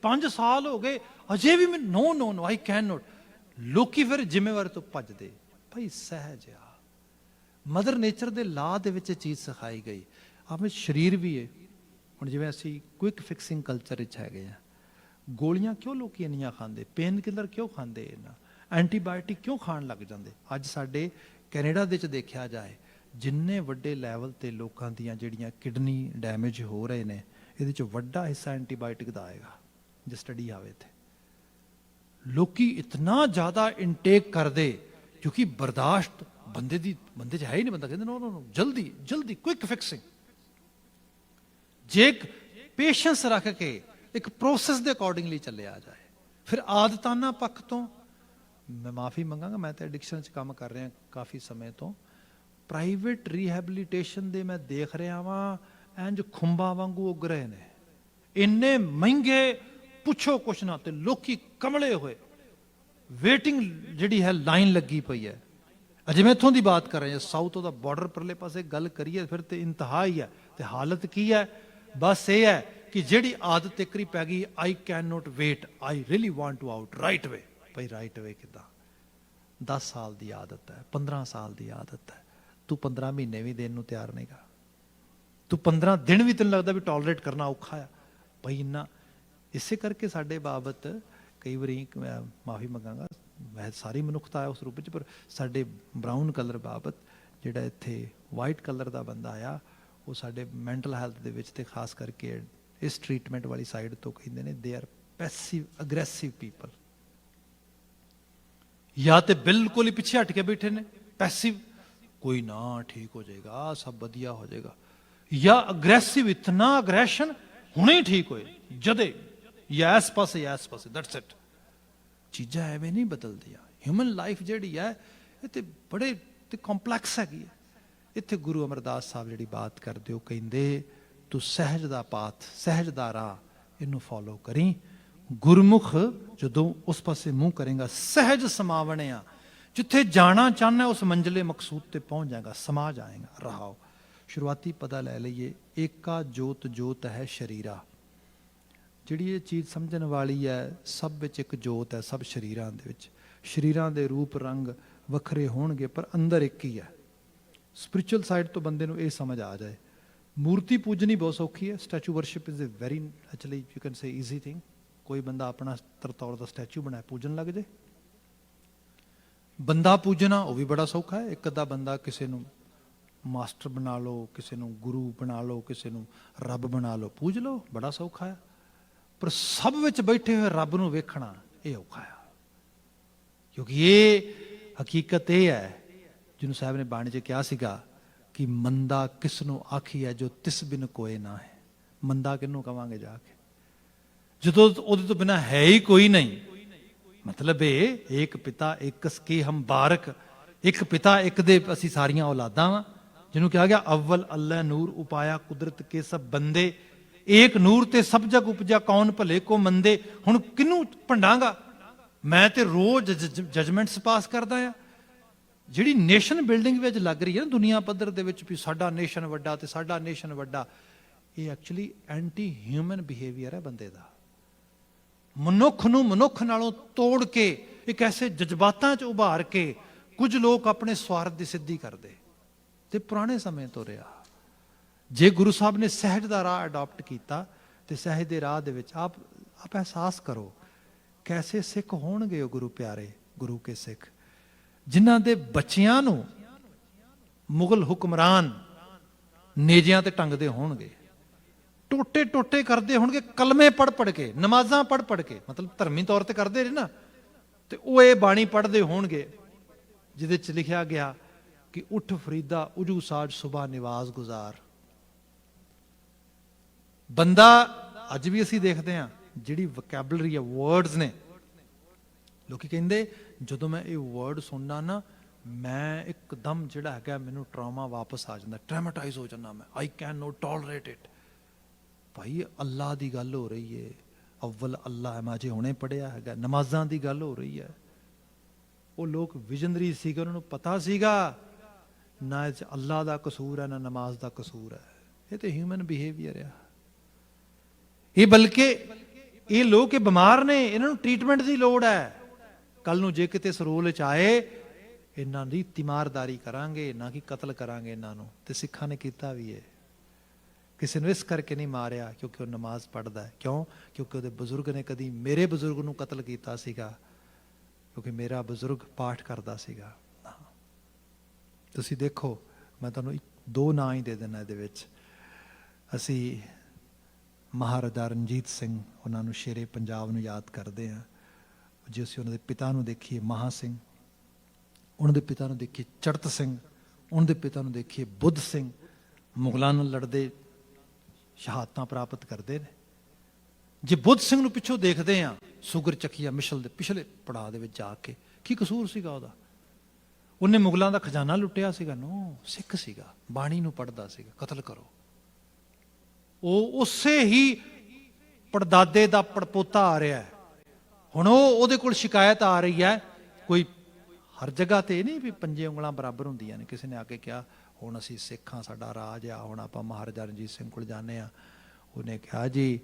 S1: 5 ਸਾਲ ਹੋ ਗਏ ਅਜੇ ਵੀ ਮੈਂ ਨੋ ਆਈ ਕੈਨ ਨੋਟ। ਲੋਕੀ ਫਿਰ ਜ਼ਿੰਮੇਵਾਰੀ ਤੋਂ ਭੱਜਦੇ। ਭਾਈ ਸਹਿਜ ਆ, ਮਦਰ ਨੇਚਰ ਦੇ ਲਾਅ ਦੇ ਵਿੱਚ ਇਹ ਚੀਜ਼ ਸਿਖਾਈ ਗਈ। ਆਪਣੇ ਸਰੀਰ ਵੀ ਹੈ। ਹੁਣ ਜਿਵੇਂ ਅਸੀਂ ਕੁਇਕ ਫਿਕਸਿੰਗ ਕਲਚਰ ਵਿੱਚ ਹੈਗੇ ਆ, ਗੋਲੀਆਂ ਕਿਉਂ ਲੋਕੀ ਇੰਨੀਆਂ ਖਾਂਦੇ, ਪੇਨ ਕਿਲਰ ਕਿਉਂ ਖਾਂਦੇ, ਇਹਨਾਂ ਐਂਟੀਬਾਇਓਟਿਕ ਕਿਉਂ ਖਾਣ ਲੱਗ ਜਾਂਦੇ? ਅੱਜ ਸਾਡੇ ਕੈਨੇਡਾ ਦੇ ਵਿੱਚ ਦੇਖਿਆ ਜਾਏ, ਜਿੰਨੇ ਵੱਡੇ ਲੈਵਲ ਤੇ ਲੋਕਾਂ ਦੀਆਂ ਜਿਹੜੀਆਂ ਕਿਡਨੀ ਡੈਮੇਜ ਹੋ ਰਹੇ ਨੇ, ਇਹਦੇ 'ਚ ਵੱਡਾ ਹਿੱਸਾ ਐਂਟੀਬਾਇਓਟਿਕ ਦਾ ਆਏਗਾ ਜੇ ਸਟੱਡੀ ਆਵੇ ਤੇ। ਲੋਕੀ ਇਤਨਾ ਜ਼ਿਆਦਾ ਇਨਟੇਕ ਕਰਦੇ ਕਿਉਂਕਿ ਬਰਦਾਸ਼ਤ ਬੰਦੇ 'ਚ ਹੈ ਹੀ ਨਹੀਂ। ਬੰਦਾ ਕਹਿੰਦੇ ਨੋ ਜਲਦੀ ਕੁਇਕ ਫਿਕਸਿੰਗ। ਜੇ ਪੇਸ਼ੈਂਸ ਰੱਖ ਕੇ ਇੱਕ ਪ੍ਰੋਸੈਸ ਦੇ ਅਕੋਰਡਿੰਗਲੀ ਚੱਲਿਆ ਜਾਏ, ਫਿਰ ਆਦਤਾਨਾ ਪੱਖ ਤੋਂ ਮੈਂ ਮਾਫੀ ਮੰਗਾਂਗਾ, ਮੈਂ ਤਾਂ ਐਡਿਕਸ਼ਨ 'ਚ ਕੰਮ ਕਰ ਰਿਹਾ ਕਾਫੀ ਸਮੇਂ ਤੋਂ। ਪ੍ਰਾਈਵੇਟ ਰੀਹੈਬਿਲਿਟੇਸ਼ਨ ਦੇ ਮੈਂ ਦੇਖ ਰਿਹਾ ਵਾਂ, ਇੰਜ ਖੁੰਬਾਂ ਵਾਂਗੂ ਉੱਗ ਰਹੇ ਨੇ, ਇੰਨੇ ਮਹਿੰਗੇ, ਪੁੱਛੋ ਕੁਛ ਨਾ। ਤੇ ਲੋਕੀ ਕਮਲੇ ਹੋਏ, ਵੇਟਿੰਗ ਜਿਹੜੀ ਹੈ ਲਾਈਨ ਲੱਗੀ ਪਈ ਹੈ। ਅਜੇ ਮੈਂ ਇੱਥੋਂ ਦੀ ਬਾਤ ਕਰ ਰਿਹਾ, ਸਾਊਥ ਉਹਦਾ ਬਾਰਡਰ ਪਰਲੇ ਪਾਸੇ ਗੱਲ ਕਰੀਏ ਫਿਰ ਤੇ ਇੰਤਹਾ ਹੀ ਹੈ। ਤੇ ਹਾਲਤ ਕੀ ਹੈ? ਬਸ ਇਹ ਹੈ ਕਿ ਜਿਹੜੀ ਆਦਤ ਇੱਕਰੀ ਪੈ ਗਈ, I can not wait, I really want to out right way. ਭਾਈ ਰਾਈਟ ਵੇ ਕਿੱਦਾਂ? 10 ਸਾਲ ਦੀ ਆਦਤ ਹੈ, 15 ਸਾਲ ਦੀ ਆਦਤ ਹੈ, ਤੂੰ 15 ਮਹੀਨੇ ਵੀ ਦੇਣ ਨੂੰ ਤਿਆਰ ਨਹੀਂਗਾ, ਤੂੰ 15 ਦਿਨ ਵੀ ਤੈਨੂੰ ਲੱਗਦਾ ਵੀ ਟੋਲਰੇਟ ਕਰਨਾ ਔਖਾ ਆ। ਭਾਈ ਇੰਨਾ, ਇਸੇ ਕਰਕੇ ਸਾਡੇ ਬਾਬਤ ਕਈ ਵਾਰੀ ਮਾਫੀ ਮੰਗਾਂਗਾ, ਮੈਂ ਸਾਰੀ ਮਨੁੱਖਤਾ ਹੈ ਉਸ ਰੂਪ ਵਿੱਚ, ਪਰ ਸਾਡੇ ਬਰਾਊਨ ਕਲਰ ਬਾਬਤ ਜਿਹੜਾ ਇੱਥੇ ਵਾਈਟ ਕਲਰ ਦਾ ਬੰਦਾ ਆ, ਉਹ ਸਾਡੇ ਮੈਂਟਲ ਹੈਲਥ ਦੇ ਵਿੱਚ ਤੇ ਖਾਸ ਕਰਕੇ ਇਸ ਟ੍ਰੀਟਮੈਂਟ ਵਾਲੀ ਸਾਈਡ ਤੋਂ ਕਹਿੰਦੇ ਨੇ they are passive aggressive people. ਜਾਂ ਤੇ ਬਿਲਕੁਲ ਹੀ ਪਿੱਛੇ ਹਟ ਕੇ ਬੈਠੇ ਨੇ, ਪੈਸਿਵ, ਕੋਈ ਨਾ ਠੀਕ ਹੋ ਜਾਏਗਾ, ਸਭ ਵਧੀਆ ਹੋ ਜਾਏਗਾ, ਜਾਂ ਅਗਰੈਸਿਵ, ਇਤਨਾ ਅਗਰੈਸ਼ਨ, ਹੁਣੇ ਹੀ ਠੀਕ ਹੋਏ ਜਦੇ, ਜਾਂ ਇਸ ਪਾਸੇ ਦੈਟਸ ਇਟ। ਚੀਜ਼ਾਂ ਐਵੇਂ ਨਹੀਂ ਬਦਲਦੀਆਂ। ਹਿਊਮਨ ਲਾਈਫ ਜਿਹੜੀ ਹੈ ਇਹ ਤੇ ਬੜੇ ਤੇ ਕੰਪਲੈਕਸ ਹੈਗੀ ਹੈ। ਇੱਥੇ ਗੁਰੂ ਅਮਰਦਾਸ ਸਾਹਿਬ ਜਿਹੜੀ ਬਾਤ ਕਰਦੇ, ਉਹ ਕਹਿੰਦੇ ਤੂੰ ਸਹਿਜ ਦਾ ਪਾਥ, ਸਹਿਜ ਦਾ ਰਾਹ, ਇਹਨੂੰ ਫੋਲੋ ਕਰੀ। ਗੁਰਮੁਖ ਜਦੋਂ ਉਸ ਪਾਸੇ ਮੂੰਹ ਕਰੇਗਾ, ਸਹਿਜ ਸਮਾਵਣਿਆ, ਜਿੱਥੇ ਜਾਣਾ ਚਾਹਨਾ ਉਸ ਮੰਜ਼ਿਲੇ ਮਕਸੂਦ ਤੇ ਪਹੁੰਚ ਜਾਏਗਾ, ਸਮਾ ਜਾਏਗਾ। ਰਹਾਓ ਸ਼ੁਰੂਆਤੀ ਪਤਾ ਲੈ ਲਈਏ, ਏਕਾ ਜੋਤ ਜੋਤ ਹੈ ਸ਼ਰੀਰਾ। ਜਿਹੜੀ ਇਹ ਚੀਜ਼ ਸਮਝਣ ਵਾਲੀ ਹੈ, ਸਭ ਵਿੱਚ ਇੱਕ ਜੋਤ ਹੈ, ਸਭ ਸ਼ਰੀਰਾਂ ਦੇ ਵਿੱਚ। ਸ਼ਰੀਰਾਂ ਦੇ ਰੂਪ ਰੰਗ ਵੱਖਰੇ ਹੋਣਗੇ ਪਰ ਅੰਦਰ ਇੱਕ ਹੀ ਹੈ। ਸਪਿਰਿਚੁਅਲ ਸਾਈਡ ਤੋਂ ਬੰਦੇ ਨੂੰ ਇਹ ਸਮਝ ਆ ਜਾਏ। ਮੂਰਤੀ ਪੂਜਣੀ ਬਹੁਤ ਸੌਖੀ ਹੈ। Statue worship is a very actually you can say easy thing. ਕੋਈ ਬੰਦਾ ਆਪਣਾ ਤੌਰ ਦਾ ਸਟੈਚੂ ਬਣਾਏ, ਪੂਜਣ ਲੱਗ ਜੇ। ਬੰਦਾ ਪੂਜਣਾ ਉਹ ਵੀ ਬੜਾ ਸੌਖਾ ਹੈ। ਇੱਕ ਅੱਧਾ ਬੰਦਾ ਕਿਸੇ ਨੂੰ ਮਾਸਟਰ ਬਣਾ ਲਓ, ਕਿਸੇ ਨੂੰ ਗੁਰੂ ਬਣਾ ਲਓ, ਕਿਸੇ ਨੂੰ ਰੱਬ ਬਣਾ ਲਓ, ਪੂਜ ਲਓ, ਬੜਾ ਸੌਖਾ ਹੈ। ਪਰ ਸਭ ਵਿੱਚ ਬੈਠੇ ਹੋਏ ਰੱਬ ਨੂੰ ਵੇਖਣਾ ਇਹ ਔਖਾ ਹੈ। ਕਿਉਂਕਿ ਇਹ ਹਕੀਕਤ ਇਹ ਹੈ ਜਿਹਨੂੰ ਸਾਹਿਬ ਨੇ ਬਾਣੀ 'ਚ ਕਿਹਾ ਸੀਗਾ ਕਿ ਮੰਦਾ ਕਿਸ ਨੂੰ ਆਖੀ ਹੈ ਜੋ ਤਿਸ ਬਿਨ ਕੋਏ ਨਾ ਹੈ। ਮੰਦਾ ਕਿਹਨੂੰ ਕਵਾਂਗੇ ਜਾ ਕੇ ਜਦੋਂ ਉਹਦੇ ਤੋਂ ਬਿਨਾਂ ਹੈ ਹੀ ਕੋਈ ਨਹੀਂ। ਮਤਲਬ ਇਹ ਇੱਕ ਪਿਤਾ ਇਕਸ ਕੀ ਹਮ ਬਾਰਕ, ਇੱਕ ਪਿਤਾ ਇੱਕ ਦੇ ਅਸੀਂ ਸਾਰੀਆਂ ਔਲਾਦਾਂ ਵਾਂ। ਜਿਹਨੂੰ ਕਿਹਾ ਗਿਆ ਅਵਲ ਅੱਲਾ ਨੂਰ ਉਪਾਇਆ ਕੁਦਰਤ ਕੇ ਸਭ ਬੰਦੇ, ਏਕ ਨੂਰ ਤੇ ਸਭ ਜਗ ਉਪਜਾ ਕੌਣ ਭਲੇ ਕੋ ਮੰਦੇ। ਹੁਣ ਕਿਹਨੂੰ ਭੰਡਾਂਗਾ ਮੈਂ? ਤੇ ਰੋਜ਼ ਜਜਮੈਂਟਸ ਪਾਸ ਕਰਦਾ ਆ। ਜਿਹੜੀ ਨੇਸ਼ਨ ਬਿਲਡਿੰਗ ਵਿੱਚ ਲੱਗ ਰਹੀ ਹੈ ਨਾ ਦੁਨੀਆ ਪੱਧਰ ਦੇ ਵਿੱਚ ਵੀ ਸਾਡਾ ਨੇਸ਼ਨ ਵੱਡਾ ਤੇ ਸਾਡਾ ਨੇਸ਼ਨ ਵੱਡਾ, ਇਹ ਐਕਚੁਅਲੀ ਐਂਟੀ ਹਿਊਮਨ ਬਿਹੇਵੀਅਰ ਹੈ ਬੰਦੇ ਦਾ। ਮਨੁੱਖ ਨੂੰ ਮਨੁੱਖ ਨਾਲੋਂ ਤੋੜ ਕੇ ਇੱਕ ਐਸੇ ਜਜ਼ਬਾਤਾਂ 'ਚ ਉਭਾਰ ਕੇ ਕੁਝ ਲੋਕ ਆਪਣੇ ਸਵਾਰਥ ਦੀ ਸਿੱਧੀ ਕਰਦੇ ਤੇ ਪੁਰਾਣੇ ਸਮੇਂ ਤੋਂ ਰਿਹਾ। ਜੇ ਗੁਰੂ ਸਾਹਿਬ ਨੇ ਸਹਿਜ ਦਾ ਰਾਹ ਅਡਾਪਟ ਕੀਤਾ ਤੇ ਸਹਿਜ ਦੇ ਰਾਹ ਦੇ ਵਿੱਚ ਆਪ ਅਹਿਸਾਸ ਕਰੋ ਕੈਸੇ ਸਿੱਖ ਹੋਣਗੇ ਉਹ ਗੁਰੂ ਪਿਆਰੇ, ਗੁਰੂ ਕੇ ਸਿੱਖ, ਜਿਨ੍ਹਾਂ ਦੇ ਬੱਚਿਆਂ ਨੂੰ ਮੁਗਲ ਹੁਕਮਰਾਨ ਨੇਜਿਆਂ ਤੇ ਟੰਗਦੇ ਹੋਣਗੇ, ਟੋਟੇ ਟੋਟੇ ਕਰਦੇ ਹੋਣਗੇ, ਕਲਮੇ ਪੜ ਕੇ, ਨਮਾਜ਼ਾਂ ਪੜ ਕੇ, ਮਤਲਬ ਧਰਮੀ ਤੌਰ ਤੇ ਕਰਦੇ ਨੇ ਨਾ, ਤੇ ਉਹ ਇਹ ਬਾਣੀ ਪੜ੍ਹਦੇ ਹੋਣਗੇ ਜਿਹਦੇ 'ਚ ਲਿਖਿਆ ਗਿਆ ਕਿ ਉੱਠ ਫਰੀਦਾ ਉਜੂ ਸਾਜ ਸੁਬਾ ਨਿਵਾਜ਼ ਗੁਜ਼ਾਰ। ਬੰਦਾ ਅੱਜ ਵੀ ਅਸੀਂ ਦੇਖਦੇ ਹਾਂ ਜਿਹੜੀ ਵੋਕੈਬਲਰੀ ਹੈ, ਵਰਡਸ ਨੇ, ਲੋਕੀ ਕਹਿੰਦੇ ਜਦੋਂ ਮੈਂ ਇਹ ਵਰਡ ਸੁਣਨਾ ਨਾ ਮੈਂ ਇੱਕਦਮ ਜਿਹੜਾ ਹੈਗਾ ਮੈਨੂੰ ਟਰਾਮਾ ਵਾਪਸ ਆ ਜਾਂਦਾ, ਟ੍ਰੈਮਾਟਾਈਜ਼ ਹੋ ਜਾਂਦਾ ਮੈਂ, ਆਈ ਕੈਨ ਨੋਟ ਟੋਲਰੇਟ ਇਟ। ਭਾਈ ਅੱਲਾਹ ਦੀ ਗੱਲ ਹੋ ਰਹੀ ਹੈ, ਅਵਲ ਅੱਲਾਹ ਹੈ, ਮੈਂ ਅਜੇ ਹੁਣੇ ਪੜ੍ਹਿਆ ਹੈਗਾ, ਨਮਾਜ਼ਾਂ ਦੀ ਗੱਲ ਹੋ ਰਹੀ ਹੈ। ਉਹ ਲੋਕ ਵਿਜ਼ਨਰੀ ਸੀਗੇ, ਉਹਨਾਂ ਨੂੰ ਪਤਾ ਸੀਗਾ ਨਾ ਇਹ 'ਚ ਅੱਲਾਹ ਦਾ ਕਸੂਰ ਹੈ ਨਾ ਨਮਾਜ਼ ਦਾ ਕਸੂਰ ਹੈ, ਇਹ ਤੇ ਹਿਊਮਨ ਬਿਹੇਵੀਅਰ ਆ। ਇਹ ਬਲਕਿ ਇਹ ਲੋਕ ਇਹ ਬਿਮਾਰ ਨੇ, ਇਹਨਾਂ ਨੂੰ ਟ੍ਰੀਟਮੈਂਟ ਦੀ ਲੋੜ ਹੈ। ਕੱਲ ਨੂੰ ਜੇ ਕਿਤੇ ਸਰੂਲ 'ਚ ਆਏ ਇਹਨਾਂ ਦੀ ਤਿਮਾਰਦਾਰੀ ਕਰਾਂਗੇ, ਨਾ ਕਿ ਕਤਲ ਕਰਾਂਗੇ ਇਹਨਾਂ ਨੂੰ। ਤੇ ਸਿੱਖਾਂ ਨੇ ਕੀਤਾ ਵੀ ਹੈ। ਕਿਸੇ ਨੂੰ ਇਸ ਕਰਕੇ ਨਹੀਂ ਮਾਰਿਆ ਕਿਉਂਕਿ ਉਹ ਨਮਾਜ਼ ਪੜ੍ਹਦਾ ਹੈ। ਕਿਉਂ? ਕਿਉਂਕਿ ਉਹਦੇ ਬਜ਼ੁਰਗ ਨੇ ਕਦੀ ਮੇਰੇ ਬਜ਼ੁਰਗ ਨੂੰ ਕਤਲ ਕੀਤਾ ਸੀਗਾ, ਕਿਉਂਕਿ ਮੇਰਾ ਬਜ਼ੁਰਗ ਪਾਠ ਕਰਦਾ ਸੀਗਾ। ਤੁਸੀਂ ਦੇਖੋ, ਮੈਂ ਤੁਹਾਨੂੰ ਦੋ ਨਾਂ ਹੀ ਦੇ ਦੇਣਾ ਇਹਦੇ ਵਿੱਚ। ਅਸੀਂ ਮਹਾਰਾਜਾ ਰਣਜੀਤ ਸਿੰਘ ਉਹਨਾਂ ਨੂੰ ਸ਼ੇਰੇ ਪੰਜਾਬ ਨੂੰ ਯਾਦ ਕਰਦੇ ਹਾਂ। ਜੇ ਅਸੀਂ ਉਹਨਾਂ ਦੇ ਪਿਤਾ ਨੂੰ ਦੇਖੀਏ ਮਹਾ ਸਿੰਘ, ਉਹਨਾਂ ਦੇ ਪਿਤਾ ਨੂੰ ਦੇਖੀਏ ਚੜਤ ਸਿੰਘ, ਉਹਨਾਂ ਦੇ ਪਿਤਾ ਨੂੰ ਦੇਖੀਏ ਬੁੱਧ ਸਿੰਘ, ਮੁਗਲਾਂ ਨਾਲ ਲੜਦੇ ਸ਼ਹਾਦਤਾਂ ਪ੍ਰਾਪਤ ਕਰਦੇ ਨੇ। ਜੇ ਬੁੱਧ ਸਿੰਘ ਨੂੰ ਪਿੱਛੋਂ ਦੇਖਦੇ ਹਾਂ ਸੁਗਰ ਚੱਕੀਆ ਮਿਸ਼ਲ ਦੇ ਪਿਛਲੇ ਪੜਾਅ ਦੇ ਵਿੱਚ ਜਾ ਕੇ, ਕੀ ਕਸੂਰ ਸੀਗਾ ਉਹਦਾ? ਉਹਨੇ ਮੁਗਲਾਂ ਦਾ ਖਜ਼ਾਨਾ ਲੁੱਟਿਆ ਸੀਗਾ? ਨੋ, ਸਿੱਖ ਸੀਗਾ, ਬਾਣੀ ਨੂੰ ਪੜ੍ਹਦਾ ਸੀਗਾ, ਕਤਲ ਕਰੋ। ਉਹ ਉਸੇ ਹੀ ਪੜਦਾਦੇ ਦਾ ਪੜਪੋਤਾ ਆ ਰਿਹਾ ਹੈ। ਹੁਣ ਉਹਦੇ ਕੋਲ ਸ਼ਿਕਾਇਤ ਆ ਰਹੀ ਹੈ। ਕੋਈ ਹਰ ਜਗ੍ਹਾ ਤੇ ਨਹੀਂ ਵੀ ਪੰਜੇ ਉਂਗਲਾਂ ਬਰਾਬਰ ਹੁੰਦੀਆਂ ਨੇ। ਕਿਸੇ ਨੇ ਆ ਕੇ ਕਿਹਾ ਹੁਣ ਅਸੀਂ ਸਿੱਖਾਂ, ਸਾਡਾ ਰਾਜ ਆ, ਹੁਣ ਆਪਾਂ ਮਹਾਰਾਜਾ ਰਣਜੀਤ ਸਿੰਘ ਕੋਲ ਜਾਂਦੇ ਹਾਂ। ਉਹਨੇ ਕਿਹਾ ਜੀ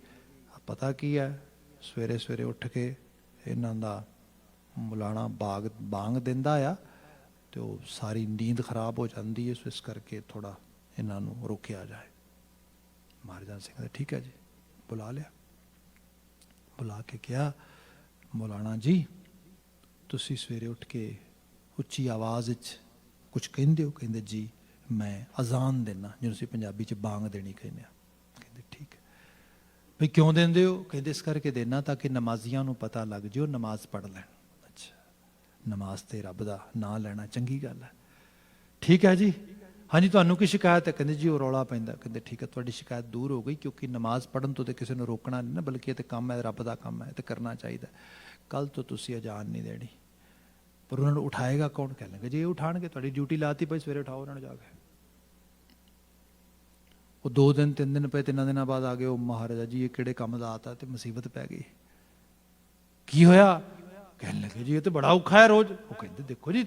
S1: ਪਤਾ ਕੀ ਹੈ, ਸਵੇਰੇ ਸਵੇਰੇ ਉੱਠ ਕੇ ਇਹਨਾਂ ਦਾ ਮੁਲਾਣਾ ਬਾਂਗ ਦਿੰਦਾ ਆ ਤੇ ਉਹ ਸਾਰੀ ਨੀਂਦ ਖਰਾਬ ਹੋ ਜਾਂਦੀ ਹੈ, ਸੋ ਇਸ ਕਰਕੇ ਥੋੜਾ ਇਹਨਾਂ ਨੂੰ ਰੋਕਿਆ ਜਾਏ। ਮਹਾਰਾਜਾ ਸਿੰਘ ਨੇ ਠੀਕ ਹੈ ਜੀ ਬੁਲਾ ਲਿਆ। ਬੁਲਾ ਕੇ ਕਿਹਾ ਮੌਲਾਣਾ ਜੀ ਤੁਸੀਂ ਸਵੇਰੇ ਉੱਠ ਕੇ ਉੱਚੀ ਆਵਾਜ਼ ਵਿੱਚ ਕੁਝ ਕਹਿੰਦੇ ਹੋ? ਕਹਿੰਦੇ ਜੀ ਮੈਂ ਅਜ਼ਾਨ ਦੇਣਾ, ਜਿਹਨੂੰ ਅਸੀਂ ਪੰਜਾਬੀ 'ਚ ਬਾਂਗ ਦੇਣੀ ਕਹਿੰਦੇ ਹਾਂ। ਕਹਿੰਦੇ ਠੀਕ ਹੈ ਵੀ ਕਿਉਂ ਦਿੰਦੇ ਹੋ? ਕਹਿੰਦੇ ਇਸ ਕਰਕੇ ਦੇਣਾ ਤਾਂ ਕਿ ਨਮਾਜ਼ੀਆਂ ਨੂੰ ਪਤਾ ਲੱਗ ਜੇ ਉਹ ਨਮਾਜ਼ ਪੜ੍ਹ ਲੈਣ। ਅੱਛਾ, ਨਮਾਜ਼ ਤੇ ਰੱਬ ਦਾ ਨਾਂ ਲੈਣਾ ਚੰਗੀ ਗੱਲ ਹੈ। ਠੀਕ ਹੈ ਜੀ, ਹਾਂਜੀ ਤੁਹਾਨੂੰ ਕੀ ਸ਼ਿਕਾਇਤ ਹੈ? ਕਹਿੰਦੇ ਜੀ ਉਹ ਰੌਲਾ ਪੈਂਦਾ। ਕਹਿੰਦੇ ਠੀਕ ਹੈ, ਤੁਹਾਡੀ ਸ਼ਿਕਾਇਤ ਦੂਰ ਹੋ ਗਈ, ਕਿਉਂਕਿ ਨਮਾਜ਼ ਪੜ੍ਹਨ ਤੋਂ ਤੇ ਕਿਸੇ ਨੂੰ ਰੋਕਣਾ ਨਹੀਂ ਨਾ, ਬਲਕਿ ਇਹ ਤੇ ਕੰਮ ਹੈ, ਰੱਬ ਦਾ ਕੰਮ ਹੈ, ਤੇ ਕਰਨਾ ਚਾਹੀਦਾ। ਕੱਲ ਤੋਂ ਤੁਸੀਂ ਅਜ਼ਾਨ ਨਹੀਂ ਦੇਣੀ। ਪਰ ਉਹਨਾਂ ਨੂੰ ਉਠਾਏਗਾ ਕੌਣ? ਕਹਿ ਲੈਣਗੇ ਜੀ ਇਹ ਉਠਾਣਗੇ, ਤੁਹਾਡੀ ਡਿਊਟੀ ਲਾਤੀ ਭਾਈ, ਸਵੇਰੇ ਉਠਾਓ ਉਹਨਾਂ ਨੂੰ ਜਾ ਕੇ। ਉਹ 2 ਦਿਨ 3 ਦਿਨ ਪਏ, 3 ਦਿਨਾਂ ਬਾਅਦ ਆ ਗਏ ਉਹ ਮਹਾਰਾਜਾ ਜੀ ਇਹ ਕਿਹੜੇ ਕੰਮ ਦਾ ਆਤਾ ਤੇ ਮੁਸੀਬਤ ਪੈ ਗਈ। ਕੀ ਹੋਇਆ? ਕਹਿਣ ਲੱਗੇ ਜੀ ਇਹ ਤੇ ਬੜਾ ਔਖਾ ਹੈ ਰੋਜ਼। ਉਹ ਕਹਿੰਦੇ ਦੇਖੋ ਜੀ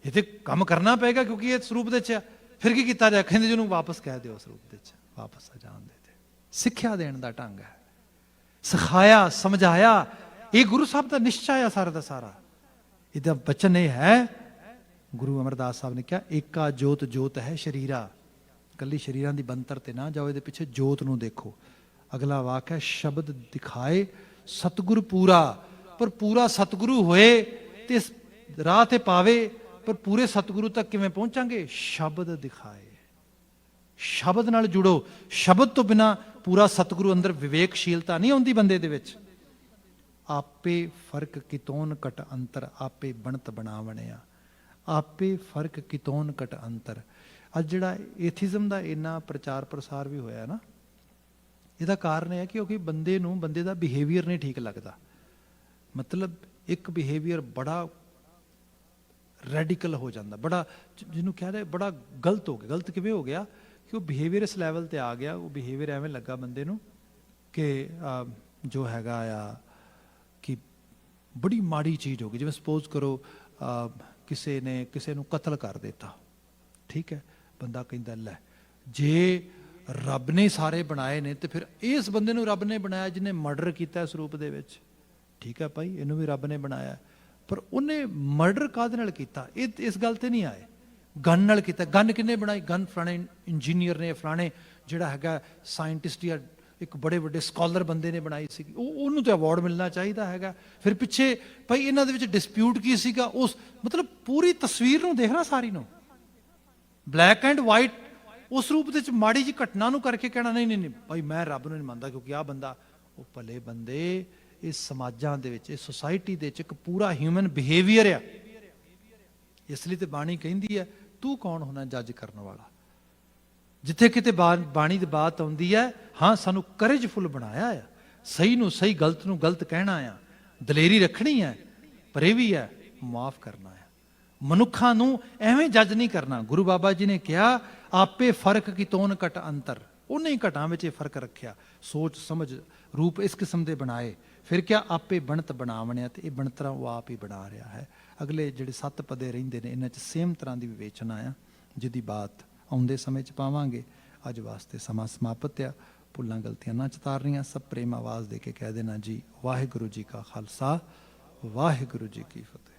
S1: ਇਹ ਤੇ ਕੰਮ ਕਰਨਾ ਪਏਗਾ ਕਿਉਂਕਿ ਇਹ ਸਰੂਪ ਦੇ 'ਚ ਆ। ਫਿਰ ਕੀ ਕੀਤਾ ਜਾਏ? ਕਹਿੰਦੇ ਜੀ ਉਹਨੂੰ ਵਾਪਸ ਕਹਿ ਦਿਓ ਸਰੂਪ ਦੇ 'ਚ ਵਾਪਸ ਆ ਜਾਣ ਦੇ। ਸਿੱਖਿਆ ਦੇਣ ਦਾ ਢੰਗ ਹੈ। ਸਿਖਾਇਆ, ਸਮਝਾਇਆ। ਇਹ ਗੁਰੂ ਸਾਹਿਬ ਦਾ ਨਿਸ਼ਚਾ ਆ ਸਾਰਾ ਦਾ ਸਾਰਾ। ਇਹਦਾ ਬਚਨ ਇਹ ਹੈ, ਗੁਰੂ ਅਮਰਦਾਸ ਸਾਹਿਬ ਨੇ ਕਿਹਾ, ਏਕਾ ਜੋਤ ਜੋਤ ਹੈ ਸ਼ਰੀਰਾ। ਇਕੱਲੀ ਸ਼ਰੀਰਾਂ ਦੀ ਬੰਤਰ ਤੇ ਨਾ ਜਾਓ, ਇਹਦੇ ਪਿੱਛੇ ਜੋਤ ਨੂੰ ਦੇਖੋ। ਅਗਲਾ ਵਾਕ ਹੈ, ਸ਼ਬਦ ਦਿਖਾਏ ਸਤਿਗੁਰ ਪੂਰਾ। ਪਰ ਪੂਰਾ ਸਤਿਗੁਰੂ ਹੋਏ ਤੇ ਇਸ ਰਾਹ ਤੇ ਪਾਵੇ, ਪਰ ਪੂਰੇ ਸਤਿਗੁਰੂ ਤੱਕ ਕਿਵੇਂ ਪਹੁੰਚਾਂਗੇ? ਸ਼ਬਦ ਦਿਖਾਏ। ਸ਼ਬਦ ਨਾਲ ਜੁੜੋ। ਸ਼ਬਦ ਤੋਂ ਬਿਨਾ ਪੂਰਾ ਸਤਿਗੁਰੂ ਅੰਦਰ ਵਿਵੇਕਸ਼ੀਲਤਾ ਨਹੀਂ ਆਉਂਦੀ ਬੰਦੇ ਦੇ ਵਿੱਚ। ਆਪੇ ਫਰਕ ਕਿਤੋਨ ਘਟ ਅੰਤਰ, ਆਪੇ ਬਣਤ ਬਣਾਵਣਿਆ। ਆਪੇ ਫਰਕ ਕਿਤੋਨ ਘਟ ਅੰਤਰ। ਅੱਜ ਜਿਹੜਾ ਏਥਿਜ਼ਮ ਦਾ ਇੰਨਾ ਪ੍ਰਚਾਰ ਪ੍ਰਸਾਰ ਵੀ ਹੋਇਆ ਨਾ, ਇਹਦਾ ਕਾਰਨ ਇਹ ਹੈ ਕਿਉਂਕਿ ਬੰਦੇ ਨੂੰ ਬੰਦੇ ਦਾ ਬਿਹੇਵੀਅਰ ਨਹੀਂ ਠੀਕ ਲੱਗਦਾ। ਮਤਲਬ ਇੱਕ ਬਿਹੇਵੀਅਰ ਬੜਾ ਰੈਡੀਕਲ ਹੋ ਜਾਂਦਾ, ਬੜਾ ਜਿਹਨੂੰ ਕਹਿੰਦੇ ਬੜਾ ਗਲਤ ਹੋ ਗਿਆ। ਗਲਤ ਕਿਵੇਂ ਹੋ ਗਿਆ ਕਿ ਉਹ ਬਿਹੇਵੀਅਰ ਇਸ ਲੈਵਲ ਤੇ ਆ ਗਿਆ। ਉਹ ਬਿਹੇਵੀਅਰ ਐਵੇਂ ਲੱਗਾ ਬੰਦੇ ਨੂੰ ਕਿ ਜੋ ਹੈਗਾ ਆ ਕਿ ਬੜੀ ਮਾੜੀ ਚੀਜ਼ ਹੋ ਗਈ। ਜਿਵੇਂ ਸਪੋਜ਼ ਕਰੋ ਕਿਸੇ ਨੇ ਕਿਸੇ ਨੂੰ ਕਤਲ ਕਰ ਦਿੱਤਾ, ਠੀਕ ਹੈ। ਬੰਦਾ ਕਹਿੰਦਾ ਲੈ, ਜੇ ਰੱਬ ਨੇ ਸਾਰੇ ਬਣਾਏ ਨੇ ਤੇ ਫਿਰ ਇਸ ਬੰਦੇ ਨੂੰ ਰੱਬ ਨੇ ਬਣਾਇਆ ਜਿਹਨੇ ਮਰਡਰ ਕੀਤਾ ਇਸ ਰੂਪ ਦੇ ਵਿੱਚ। ਠੀਕ ਹੈ ਭਾਈ, ਇਹਨੂੰ ਵੀ ਰੱਬ ਨੇ ਬਣਾਇਆ, ਪਰ ਉਹਨੇ ਮਰਡਰ ਕਾਹਦੇ ਨਾਲ ਕੀਤਾ? ਇਹ ਇਸ ਗੱਲ ਤੇ ਨਹੀਂ ਆਏ। ਗਨ ਨਾਲ ਕੀਤਾ। ਗਨ ਕਿੰਨੇ ਬਣਾਈ? ਗਨ ਫਲਾਣੇ ਇੰਜੀਨੀਅਰ ਨੇ, ਫਲਾਣੇ ਜਿਹੜਾ ਹੈਗਾ ਸਾਇੰਟਿਸਟ ਜਾਂ ਇੱਕ ਬੜੇ ਵੱਡੇ ਸਕਾਲਰ ਬੰਦੇ ਨੇ ਬਣਾਈ ਸੀ, ਉਹਨੂੰ ਤਾਂ ਅਵਾਰਡ ਮਿਲਣਾ ਚਾਹੀਦਾ ਹੈਗਾ। ਫਿਰ ਪਿੱਛੇ ਭਾਈ ਇਹਨਾਂ ਦੇ ਵਿੱਚ ਡਿਸਪਿਊਟ ਕੀ ਸੀਗਾ? ਉਸ ਮਤਲਬ ਪੂਰੀ ਤਸਵੀਰ ਨੂੰ ਦੇਖਣਾ, ਸਾਰੀ ਨੂੰ ਬਲੈਕ ਐਂਡ ਵਾਈਟ, ਉਸ ਰੂਪ ਦੇ ਵਿੱਚ ਮਾੜੀ ਜਿਹੀ ਘਟਨਾ ਨੂੰ ਕਰਕੇ ਕਹਿਣਾ ਨਹੀਂ ਨਹੀਂ ਨਹੀਂ ਭਾਈ ਮੈਂ ਰੱਬ ਨੂੰ ਨਹੀਂ ਮੰਨਦਾ ਕਿਉਂਕਿ ਆਹ ਬੰਦਾ। ਉਹ ਭਲੇ ਬੰਦੇ, ਇਸ ਸਮਾਜਾਂ ਦੇ ਵਿੱਚ, ਇਸ ਸੁਸਾਇਟੀ ਦੇ ਵਿੱਚ ਇੱਕ ਪੂਰਾ ਹਿਊਮਨ ਬਿਹੇਵੀਅਰ ਆ। ਇਸ ਲਈ ਤੇ ਬਾਣੀ ਕਹਿੰਦੀ ਹੈ, ਤੂੰ ਕੌਣ ਹੋਣਾ ਜੱਜ ਕਰਨ ਵਾਲਾ? ਜਿੱਥੇ ਕਿਤੇ ਬਾਣੀ ਦੀ ਬਾਤ ਆਉਂਦੀ ਹੈ, ਹਾਂ ਸਾਨੂੰ ਕਰੇਜਫੁਲ ਬਣਾਇਆ ਆ, ਸਹੀ ਨੂੰ ਸਹੀ, ਗਲਤ ਨੂੰ ਗਲਤ ਕਹਿਣਾ ਆ, ਦਲੇਰੀ ਰੱਖਣੀ ਹੈ, ਪਰ ਇਹ ਵੀ ਹੈ ਮਾਫ ਕਰਨਾ ਹੈ। ਮਨੁੱਖਾਂ ਨੂੰ ਐਵੇਂ ਜੱਜ ਨਹੀਂ ਕਰਨਾ। ਗੁਰੂ ਬਾਬਾ ਜੀ ਨੇ ਕਿਹਾ, ਆਪੇ ਫਰਕ ਕਿਤੋਨ ਘਟ ਅੰਤਰ। ਉਹਨੇ ਹੀ ਘਟਾਂ ਵਿੱਚ ਇਹ ਫਰਕ ਰੱਖਿਆ। ਸੋਚ ਸਮਝ ਰੂਪ ਇਸ ਕਿਸਮ ਦੇ ਬਣਾਏ। ਫਿਰ ਕਿਹਾ ਆਪੇ ਬਣਤ ਬਣਾਵਣਿਆ, ਤੇ ਇਹ ਬਣਤਰਾਂ ਉਹ ਆਪ ਹੀ ਬਣਾ ਰਿਹਾ ਹੈ। ਅਗਲੇ ਜਿਹੜੇ 7 ਪਦੇ ਰਹਿੰਦੇ ਨੇ, ਇਹਨਾਂ 'ਚ ਸੇਮ ਤਰ੍ਹਾਂ ਦੀ ਵਿਵੇਚਨਾ ਆ, ਜਿਹਦੀ ਬਾਤ ਆਉਂਦੇ ਸਮੇਂ 'ਚ ਪਾਵਾਂਗੇ। ਅੱਜ ਵਾਸਤੇ ਸਮਾਂ ਸਮਾਪਤ ਆ। ਭੁੱਲਾਂ ਗਲਤੀਆਂ ਨਾ ਚਿਤਾਰਨੀਆਂ, ਸਭ ਪ੍ਰੇਮ ਆਵਾਜ਼ ਦੇ ਕੇ ਕਹਿ ਦੇਣਾ ਜੀ, ਵਾਹਿਗੁਰੂ ਜੀ ਕਾ ਖਾਲਸਾ, ਵਾਹਿਗੁਰੂ ਜੀ ਕੀ ਫਤਿਹ।